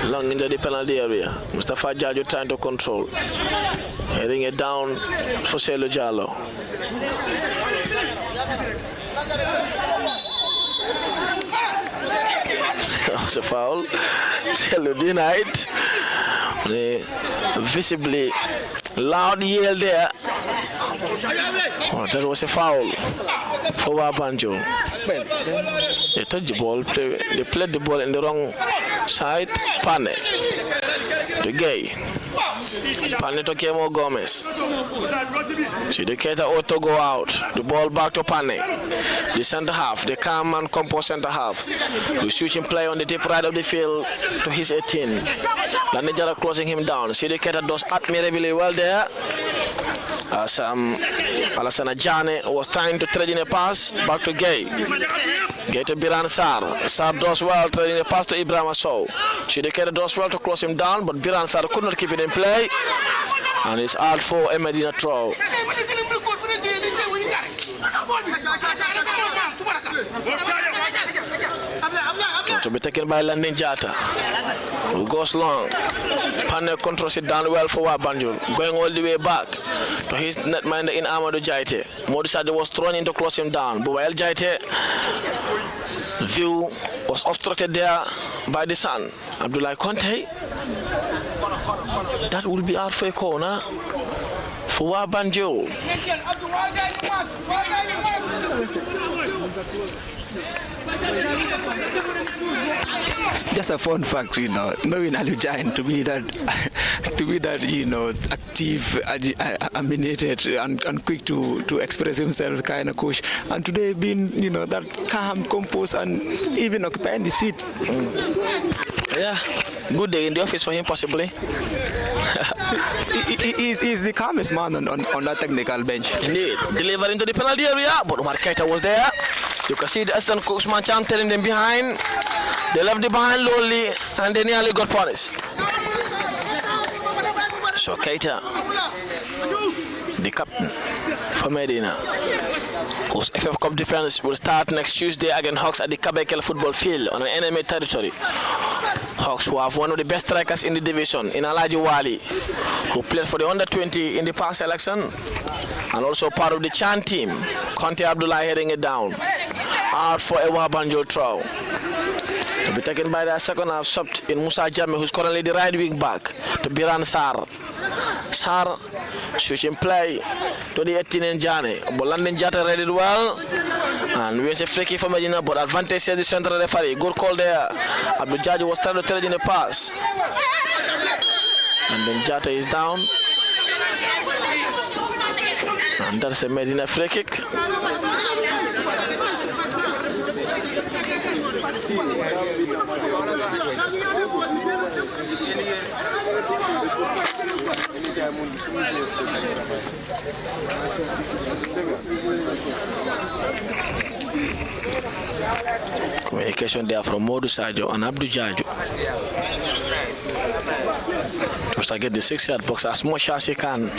Speaker 3: long into the penalty area. Mustafa Jaju trying to control, heading it down for Selu Jallo. That was a foul. Selu denied. Visibly loud yell there. Oh, that was a foul for Waa Banjul. They touched the ball, they played the ball in the wrong side. Pane to Gay. Pane to Kemo Gomez. Sidikated auto go out. The ball back to Pane. The center half, the calm and composed center half. The switching play on the deep right of the field to his 18. Lanejara closing him down. Sidikated does admirably well there. As Alassana Jane was trying to trade in a pass back to Gay. Gay to Biran Sar. Sar does well trading a pass to Ibrahim Sow. Sidikated does well to close him down, but Biran Sar could not keep it in play, and it's out for a Medina throw. To be taken by Landing Jata, who goes long. Pane controls it down well for Waa Banjul, going all the way back to his netminder in Amadou Jaite. Modu Sadio was thrown in to close him down. Buba El Jaite, view was obstructed there by the sun. Abdullah Conte. That will be out for a corner for Waa Banjul.
Speaker 4: Just a fun fact, knowing Aliu Jain to be that, active, animated, and quick to express himself, kind of coach. And today being, that calm, composed, and even occupying the seat.
Speaker 3: Yeah, good day in the office for him, possibly.
Speaker 4: He's the calmest man on that technical bench.
Speaker 3: Indeed, delivering to the penalty area, but Omar Keita was there. You can see the assistant coach Manchan telling them behind. They left the behind lowly, and they nearly got punished. So Keita, the captain for Medina, whose FF Cup defense will start next Tuesday against Hawks at the Kabekel football field on an enemy territory. Hawks, who have one of the best strikers in the division, in Alaji Wali, who played for the under-20 in the past election, and also part of the Chan team. Conte Abdullah heading it down. Out for a Waa Banjul throw. To be taken by the second half subbed in Musa Jammeh, who's currently the right wing back, to Biran Sar. Sar switching play to the 18 in Jane. But London Jata read it well. And we a free kick for Medina, but advantage says the central referee. Good call there. Abdul Jaji was trying to tell it in the pass. And then Jata is down. And that's a Medina free kick. Communication there from Modu Sajo and Abdul Jajo. Just to get the 6-yard box as much as he can.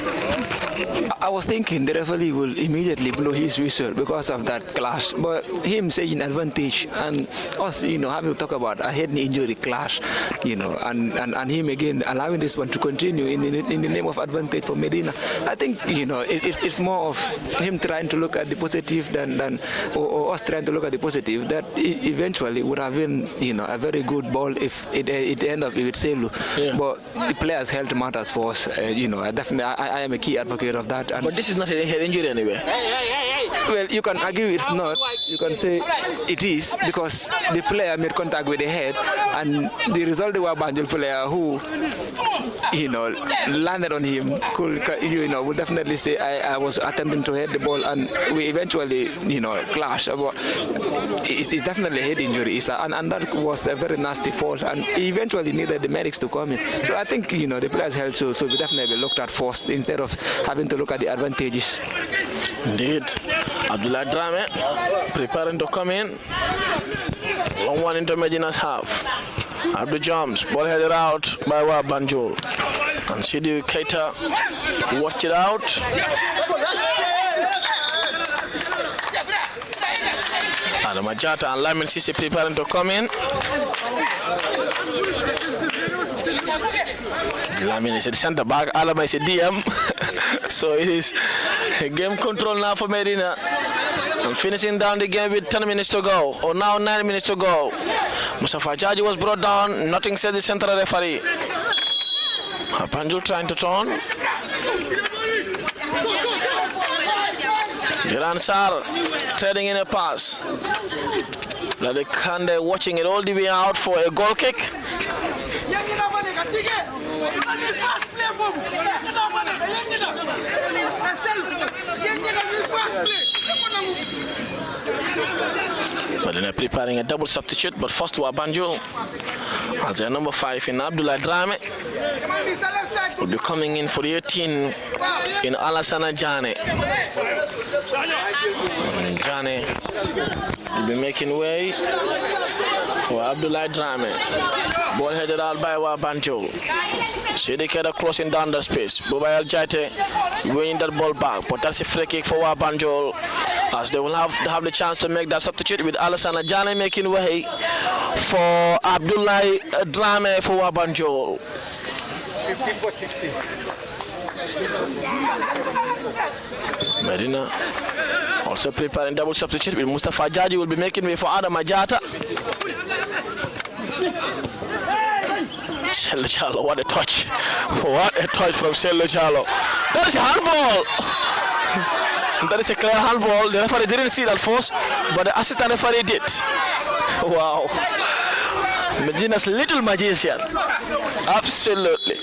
Speaker 4: I was thinking the referee will immediately blow his whistle because of that clash, but him saying advantage and us, having to talk about a head injury clash, and him again allowing this one to continue in the name of advantage for Medina. I think it's more of him trying to look at the positive than us trying to look at the positive. That eventually would have been a very good ball if it ended up with Selu. Yeah. But the players' health matters for us. I am a key advocate of that.
Speaker 3: But this is not a head injury anyway.
Speaker 4: Well, you can argue it's not. You can say it is because the player made contact with the head, and the result the Waa Banjul player who landed on him would definitely say I was attempting to head the ball, and we eventually clashed. But it's definitely a head injury, and that was a very nasty fall, and he eventually needed the medics to come in. So I think the players' health should be definitely looked at first instead of having to look at the advantages.
Speaker 3: Indeed. Abdullah Drame preparing to come in. Long one into Medina's half. Abdul jumps, ball headed out by Waa Banjul. And Sidi Keita watch it out. Adam Ajata and Lamin Sisi preparing to come in. Lamin is at the center back, Alaba is a DM. So it is game control now for Medina. And finishing down the game with 10 minutes to go, or now 9 minutes to go. Mustafa Jaji was brought down, nothing said the central referee. Waa Banjul trying to turn. Biran Sar trading in a pass. Ladekande watching it all the way out for a goal kick. But they're preparing a double substitute, but first Waa Banjul, as their number 5 in Abdullah Drame, will be coming in for the 18 in Alassana Jane. Jane will be making way for Abdullah Drame. Ball headed out by Waa Banjul. Sidi Keita closing down the space. Bubayal Jaite winning that ball back, but that's a free kick for Waa Banjul, as they will have the chance to make that substitute with Alassana Jane making way for Abdullah Drame for Waa Banjul.
Speaker 2: 15-16.
Speaker 3: Medina also preparing double substitute with Mustafa Jaji will be making way for Adam Ajata. Sello Chalo, what a touch. What a touch from Sello Chalo. That is a handball. That is a clear handball. The referee didn't see that first, but the assistant referee did. Wow. Medina's little magician. Absolutely.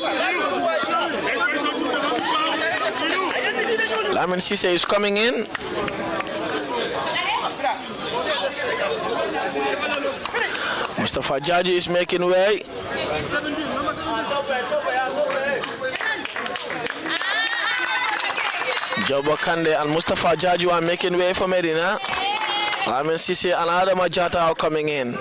Speaker 3: Lamin Sise is coming in. Mustafa Jaji is making way. Jobo Kande and Mustafa Jaji are making way for Medina. Lamin Sise and Adam Ajata are coming in.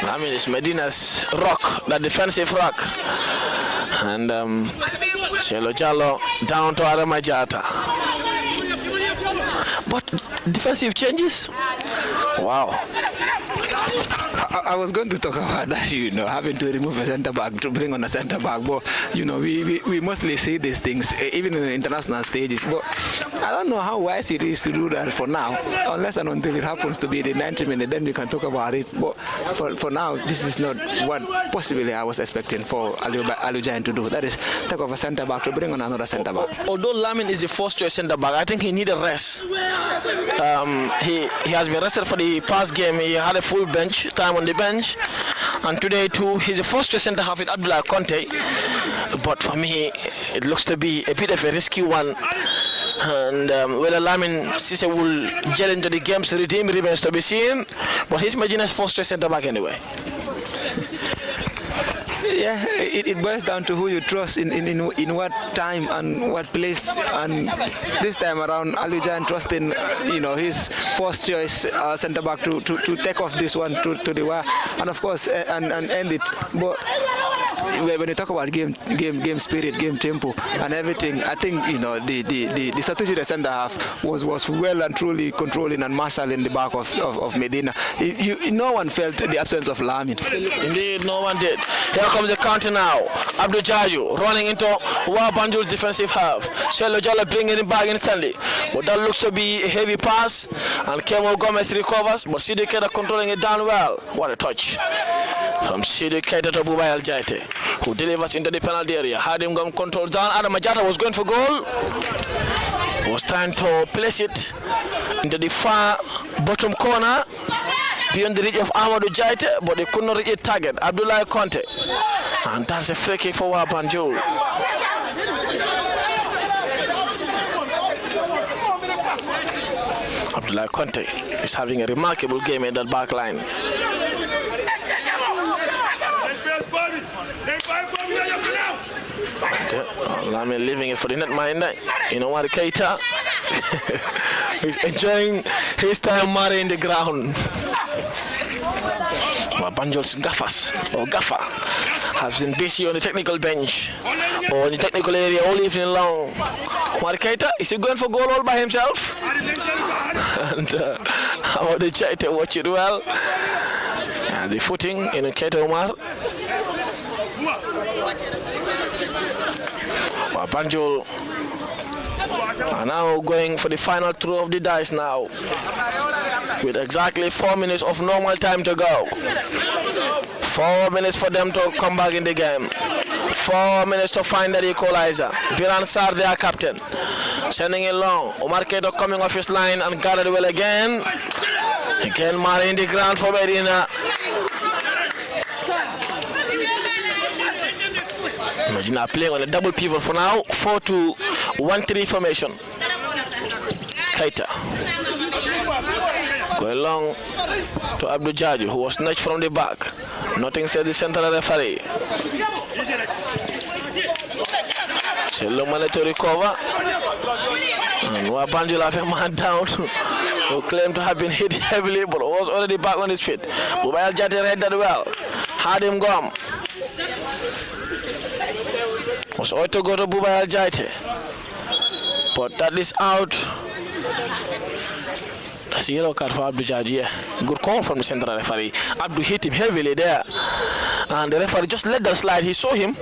Speaker 3: Lamin is Medina's rock, the defensive rock. And Shelo Jallo down to Adam Ajata. But defensive changes. Wow.
Speaker 4: I was going to talk about that, having to remove a centre back to bring on a centre back. But we mostly see these things even in the international stages. But I don't know how wise it is to do that for now, unless and until it happens to be the 90 minutes. Then we can talk about it. But for now, this is not what possibly I was expecting for Aliou Jain to do. That is take off a centre back to bring on another centre back.
Speaker 3: Although Lamin is the first choice centre back, I think he needed rest. He has been rested for the past game. He had a full bench time on the bench, and today too he's the first choice centre half with Abdullah Conte. But for me, it looks to be a bit of a risky one. And whether Lamin Cisse will gel into the game's rhythm remains to be seen. But he's Medina's first choice centre back anyway.
Speaker 4: Yeah, it boils down to who you trust in what time and what place. And this time around, Aliou Jain trusting his first choice centre back to take off this one to the Waa, and of course and end it. But when you talk about game spirit, game tempo, and everything, I think the strategy the centre half was well and truly controlling and marshalling the back of Medina. No one felt the absence of Lamin.
Speaker 3: Indeed, no one did. Here comes the counter now. Abdul Jaju running into Waa Banjul's defensive half. Shelo Jala bringing it back instantly. But that looks to be a heavy pass. And Kemo Gomez recovers. But Sidi Keita controlling it down well. What a touch. From Sidi Keita to Buba El Jaite, who delivers into the penalty area. Hadim Gom controls down. Adam Majata was going for goal. Was trying to place it into the far bottom corner, beyond the reach of Amadou Jaite, but they could not reach a target. Abdullah Conte. And that's a free kick for Waa Banjul. Abdullah Conte is having a remarkable game in that back line. Lamin leaving it for the netminder. Waa Keita. He's enjoying his time in the ground. Waa Banjul's gaffer has been busy on the technical bench or in the technical area all evening long. Waa Keita, is he going for goal all by himself? And how the Jaite watch it well. The footing in Keita Omar. Waa Banjul are now going for the final throw of the dice now, with exactly 4 minutes of normal time to go. 4 minutes for them to come back in the game. 4 minutes to find that equalizer. Biran Sarr, their captain, sending it long. Omar Keita coming off his line and guarded well again. Again, Mari in the ground for Medina. Medina playing on a double pivot for now. 4-2-1-3 formation. Keita going long to Abdul Jaju, who was snatched from the back. Nothing said the central referee. Shelo managed to recover. And Waa Banjul have a man down who claimed to have been hit heavily but was already back on his feet. Buba El Jaite read that well. Had him gone. Was ought to go to Buba El Jaite. But that is out. That's a yellow card for Abdul Jaju. Good call from the central referee. Abdul hit him heavily there. And the referee just let that slide. He saw him.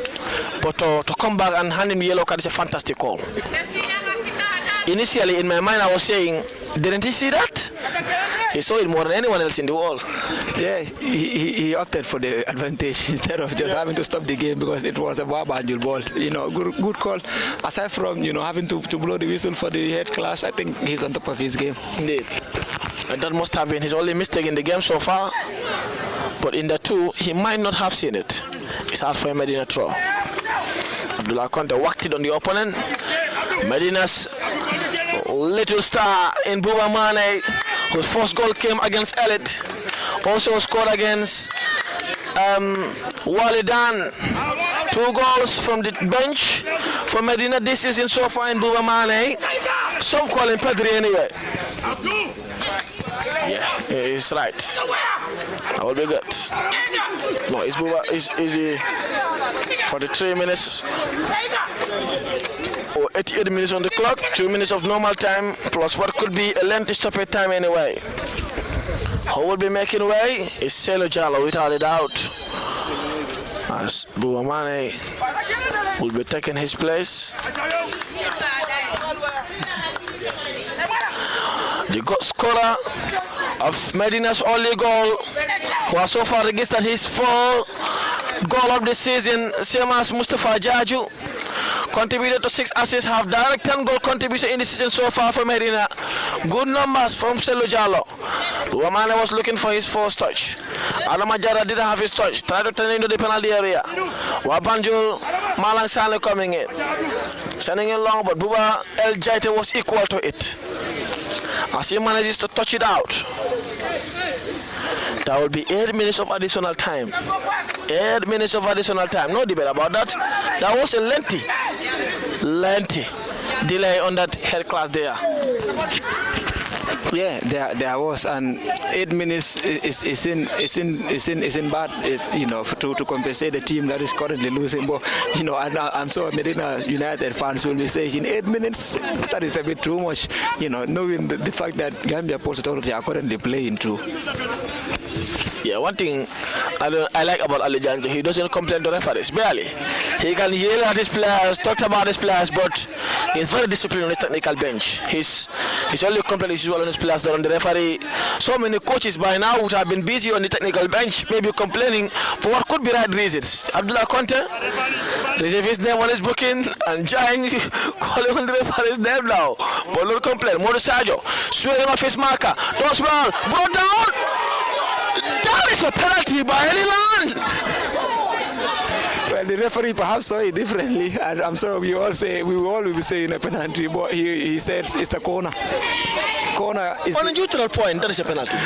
Speaker 3: But to come back and hand him the yellow card is a fantastic call. Initially, in my mind, I was saying, didn't he see that? He saw it more than anyone else in the world.
Speaker 4: Yeah, he opted for the advantage instead of just having to stop the game because it was a Waa Banjul ball. Good call. Aside from having to blow the whistle for the head clash, I think he's on top of his game.
Speaker 3: Indeed. And that must have been his only mistake in the game so far. But in the two, he might not have seen it. It's hard for Medina to throw. Abdullah Conte whacked it on the opponent. Medina's little star in Buba Mane, whose first goal came against Elite, also scored against Walidan. 2 goals from the bench for Medina this season so far in Buba Mane. Some call him Pedri anyway. Yeah, he's right. That will be good. No, it's Buba. Is he 43 minutes or 88 minutes on the clock? 2 minutes of normal time plus what could be a lengthy stoppage time anyway. Who will be making way is Selo Jalo without a doubt. As Buamane will be taking his place. The goal scorer of Medina's only goal, who has so far registered his 4th goal of the season, same as Mustafa Jaju. Contributed to 6 assists, have direct 10 goal contribution in the season so far for Medina. Good numbers from Selo Jalo. Buamane was looking for his 4th touch. Adama Jara didn't have his touch. Tried to turn into the penalty area. Waa Banjul, Malang Sane coming in. Sending it long, but Buba El Jaite was equal to it. As he manages to touch it out. That will be 8 minutes of additional time. 8 minutes of additional time. No debate about that. That was a lengthy delay on that head class there.
Speaker 4: Yeah, there was, and 8 minutes isn't bad, if to compensate the team that is currently losing. But I'm sure Medina United fans will be saying 8 minutes, that is a bit too much. Knowing the fact that Gambia Ports Authority are currently playing too.
Speaker 3: Yeah, one thing I like about Ali Janjo, he doesn't complain to referees, barely. He can yell at his players, talk about his players, but he's very disciplined on his technical bench. His only complaint is usual on his players, not on the referee. So many coaches by now would have been busy on the technical bench, maybe complaining for what could be right reasons. Abdullah Conte, receive his name on his booking, and Giant calling on the referee's name now. But no complaint. Modu Sajo, swearing off his marker, does well, brought down. That is a penalty by Elilan.
Speaker 4: Well, the referee perhaps saw it differently, and I'm sure we will be saying a penalty, but he says it's a corner. Corner is
Speaker 3: on a neutral point. That is a penalty.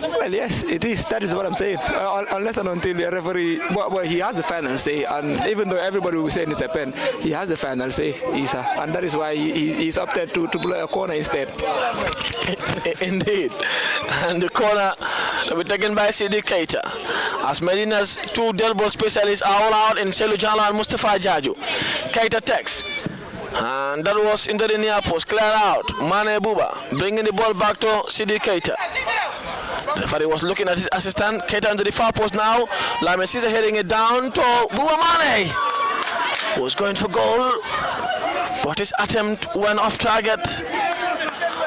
Speaker 4: Well, yes, it is. That is what I'm saying. Unless and until the referee, well, he has the final say, and even though everybody will say it's a pen, he has the final say, Isa, and that is why he's opted to play a corner instead.
Speaker 3: Indeed, and the corner will be taken by CD Keita, as Medina's 2 dead ball specialists are all out in Selu Jala and Mustafa Jaju. Keita takes. And that was into the near post, clear out. Mane Buba bringing the ball back to CD Keita. The referee was looking at his assistant. Keita into the far post now. Lame Caesar heading it down to Buba Mane, who was going for goal, but his attempt went off target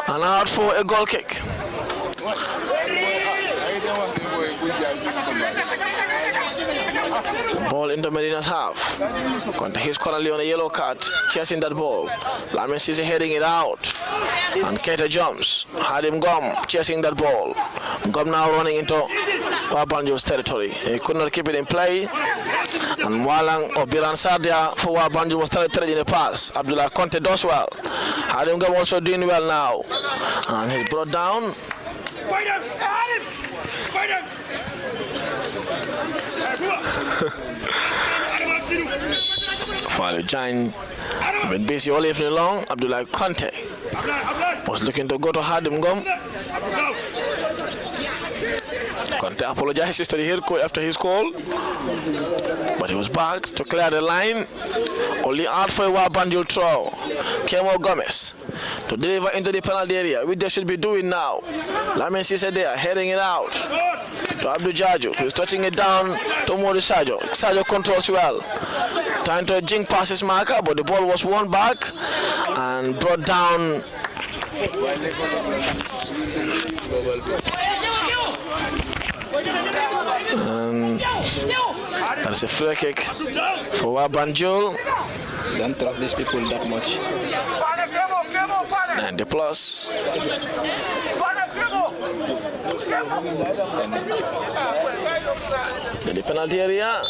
Speaker 3: and out for a goal kick. Ball into Medina's half. He's currently on a yellow card, chasing that ball. Lame Caesar heading it out. And Keita jumps. Hadim Gom chasing that ball. Gom now running into Waa Banjul's territory. He could not keep it in play. And Walang or Biran Sadia for Waa Banjul was threading a pass. Abdullah Conte does well. Hadim Gom also doing well now. And he's brought down. Father Giant been busy all evening long. Abdullah Conte was looking to go to Hadim Gom. Conte apologizes to the head coach after his call, but he was back to clear the line. Only out for a Waa Banjul throw. Kemo Gomez to deliver into the penalty area, which they should be doing now. Lamin Cisse there, heading it out to Abdul Jaju, who's touching it down to Modu Sajo. Sajo controls well. Trying to jink past his marker, but the ball was won back and brought down. That's a free kick for Waa Banjul.
Speaker 4: Don't trust these people that much.
Speaker 3: And the plus. In the penalty area,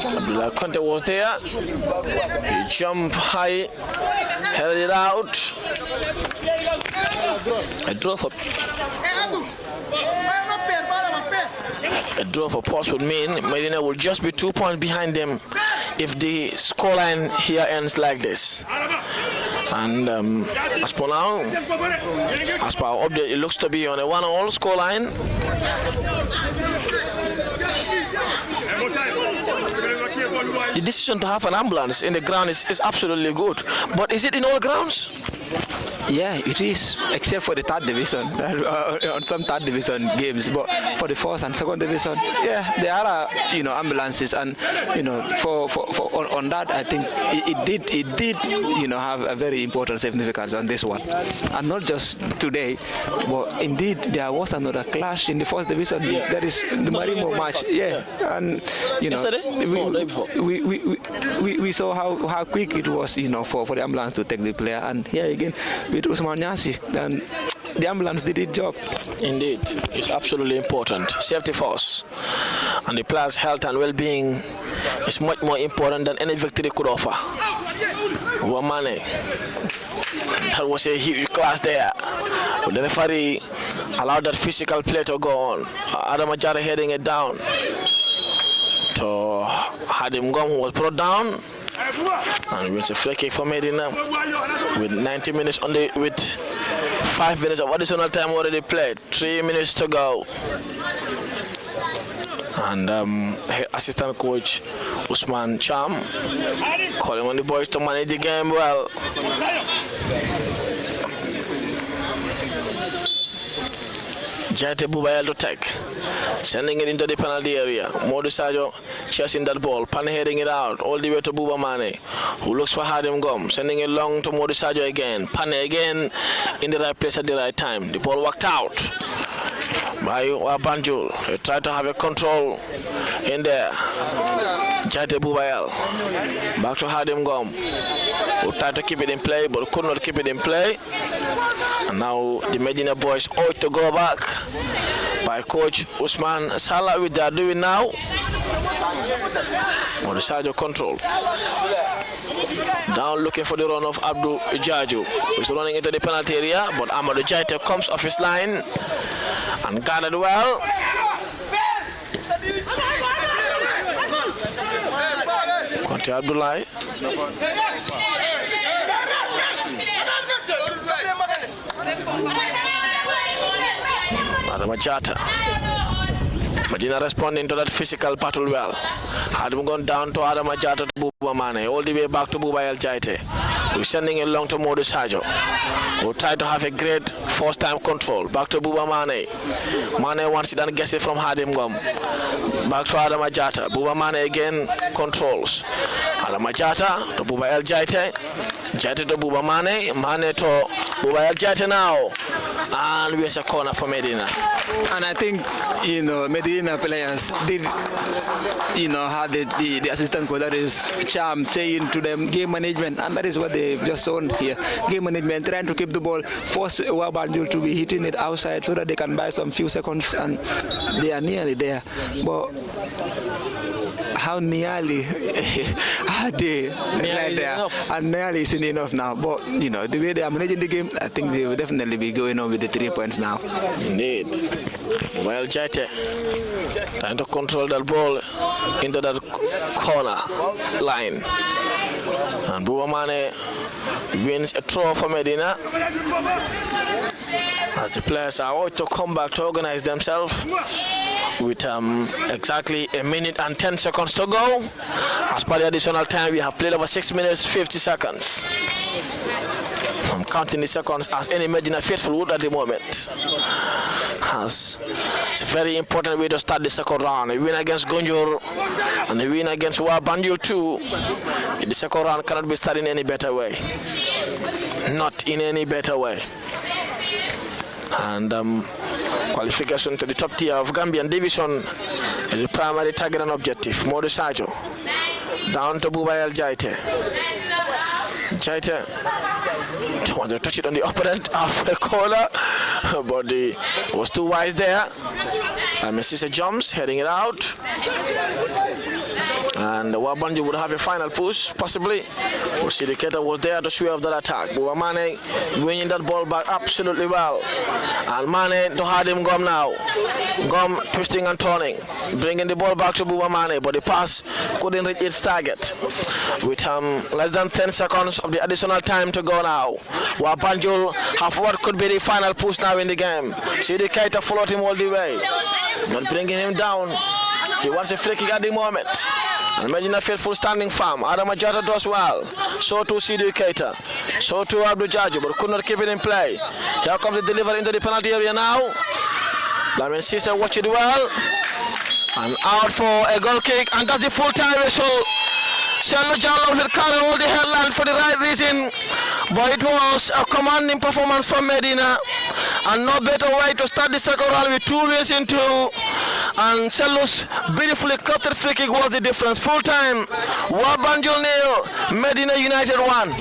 Speaker 3: Abdullah Conte was there. He jumped high, held it out. A draw for Pulse would mean Medina will just be 2 points behind them if the scoreline here ends like this. And as per now, as per our update, it looks to be on a 1-1 scoreline. The decision to have an ambulance in the ground is absolutely good. But is it in all grounds?
Speaker 4: Yeah, it is, except for the third division, on some third division games. But for the first and second division, yeah, there are ambulances, and for on that, I think it did have a very important significance on this one, and not just today, but indeed there was another clash in the first division. That is the Marimo match, yeah, and we saw how quick it was, for the ambulance to take the player, and here again with Usman Yasi, and the ambulance did its job.
Speaker 3: Indeed, it's absolutely important. Safety first, and the player's health and well-being is much more important than any victory could offer. Wamane, that was a huge class there. But the referee allowed that physical play to go on. Adam Ajara heading it down to Hadim Gom, who was brought down. And it's a free kick for Medina with 90 minutes on with 5 minutes of additional time already played. 3 minutes to go. And assistant coach Usman Cham calling on the boys to manage the game well. Jate Bubayel to take, sending it into the penalty area. Modu Sajo chasing that ball, Pane heading it out all the way to Buba Mane, who looks for Hadim Gom, sending it long to Modu Sajo again. Pane again in the right place at the right time. The ball worked out by Waa Banjul. He tried to have a control in there. Jate Bubayel back to Hadim Gom, who tried to keep it in play but could not keep it in play. And now the Medina boys ought to go back by coach Usman Salah, which they are doing now. On the side of control. Down looking for the run of Abdul Ijaju, who's running into the penalty area, but Amadou Jaite comes off his line and guarded well. Conte Abdullahi. Adama Jata. Medina responding to that physical battle well. Had gone down to Adama Jata to Buba Mane, all the way back to Buba El Jaite, who's sending it long to Modu Sajo, who tried to have a great first time control. Back to Buba Mane. Mane wants it and gets it from Hadim Gom. Back to Adama Jata. Buba Mane again controls. Adama Jata to Buba El Jaite. Jaite to Buba Mane. Mane to Buba El Jaite now. And we have a corner for Medina.
Speaker 4: And I think, Medina players did, had the assistant coach, that is Cham, saying to them game management, and that is what they've just shown here. Game management, trying to keep the ball, force Waa Banjul to be hitting it outside so that they can buy some few seconds, and they are nearly there. But how nearly are they right there? And nearly isn't enough now. But, the way they are managing the game, I think they will definitely be going on with the 3 points now.
Speaker 3: Indeed. Well, Jaite trying to control that ball into that corner line. And Buba Mane wins a throw for Medina. As the players are out to come back to organize themselves with exactly 1 minute and 10 seconds to go. As per the additional time, we have played over 6 minutes 50 seconds. I'm counting the seconds as any Medina faithful would at the moment. It's a very important way to start the second round. A win against Gonjur and a win against Waa Banjul too. The second round cannot be started in any better way. Not in any better way. And qualification to the top tier of Gambian division is a primary target and objective. Modu Sajo down to Buba El Jaite. Jaite wanted to touch it on the opponent halfway corner, but he was too wise there. And Mrs. jumps, heading it out. And Waa Banjul would have a final push, possibly. Sidiketa was there to sway off that attack. Buba Mane winning that ball back absolutely well. And Mane to Hadim Gom now. Gom twisting and turning, bringing the ball back to Buba Mane, but the pass couldn't reach its target. With less than 10 seconds of the additional time to go now, Waa Banjul have what could be the final push now in the game. Sidiketa followed him all the way, not bringing him down. He wants a free kick at the moment. And Medina faithful standing firm. Adama Jata does well. So too Sidi Keita. So too Abdul Jaju, but could not keep it in play. Here comes the delivery into the penalty area now. Lamin Sisa watch it well. And out for a goal kick. And that's the full time whistle. Shallow Jallo will carry all the headline for the right reason. But it was a commanding performance from Medina. And no better way to start the second round with 2 wins in 2. And Shallo's beautifully crafted free kick was the difference. Full time. Waa Banjul 0, Medina United 1.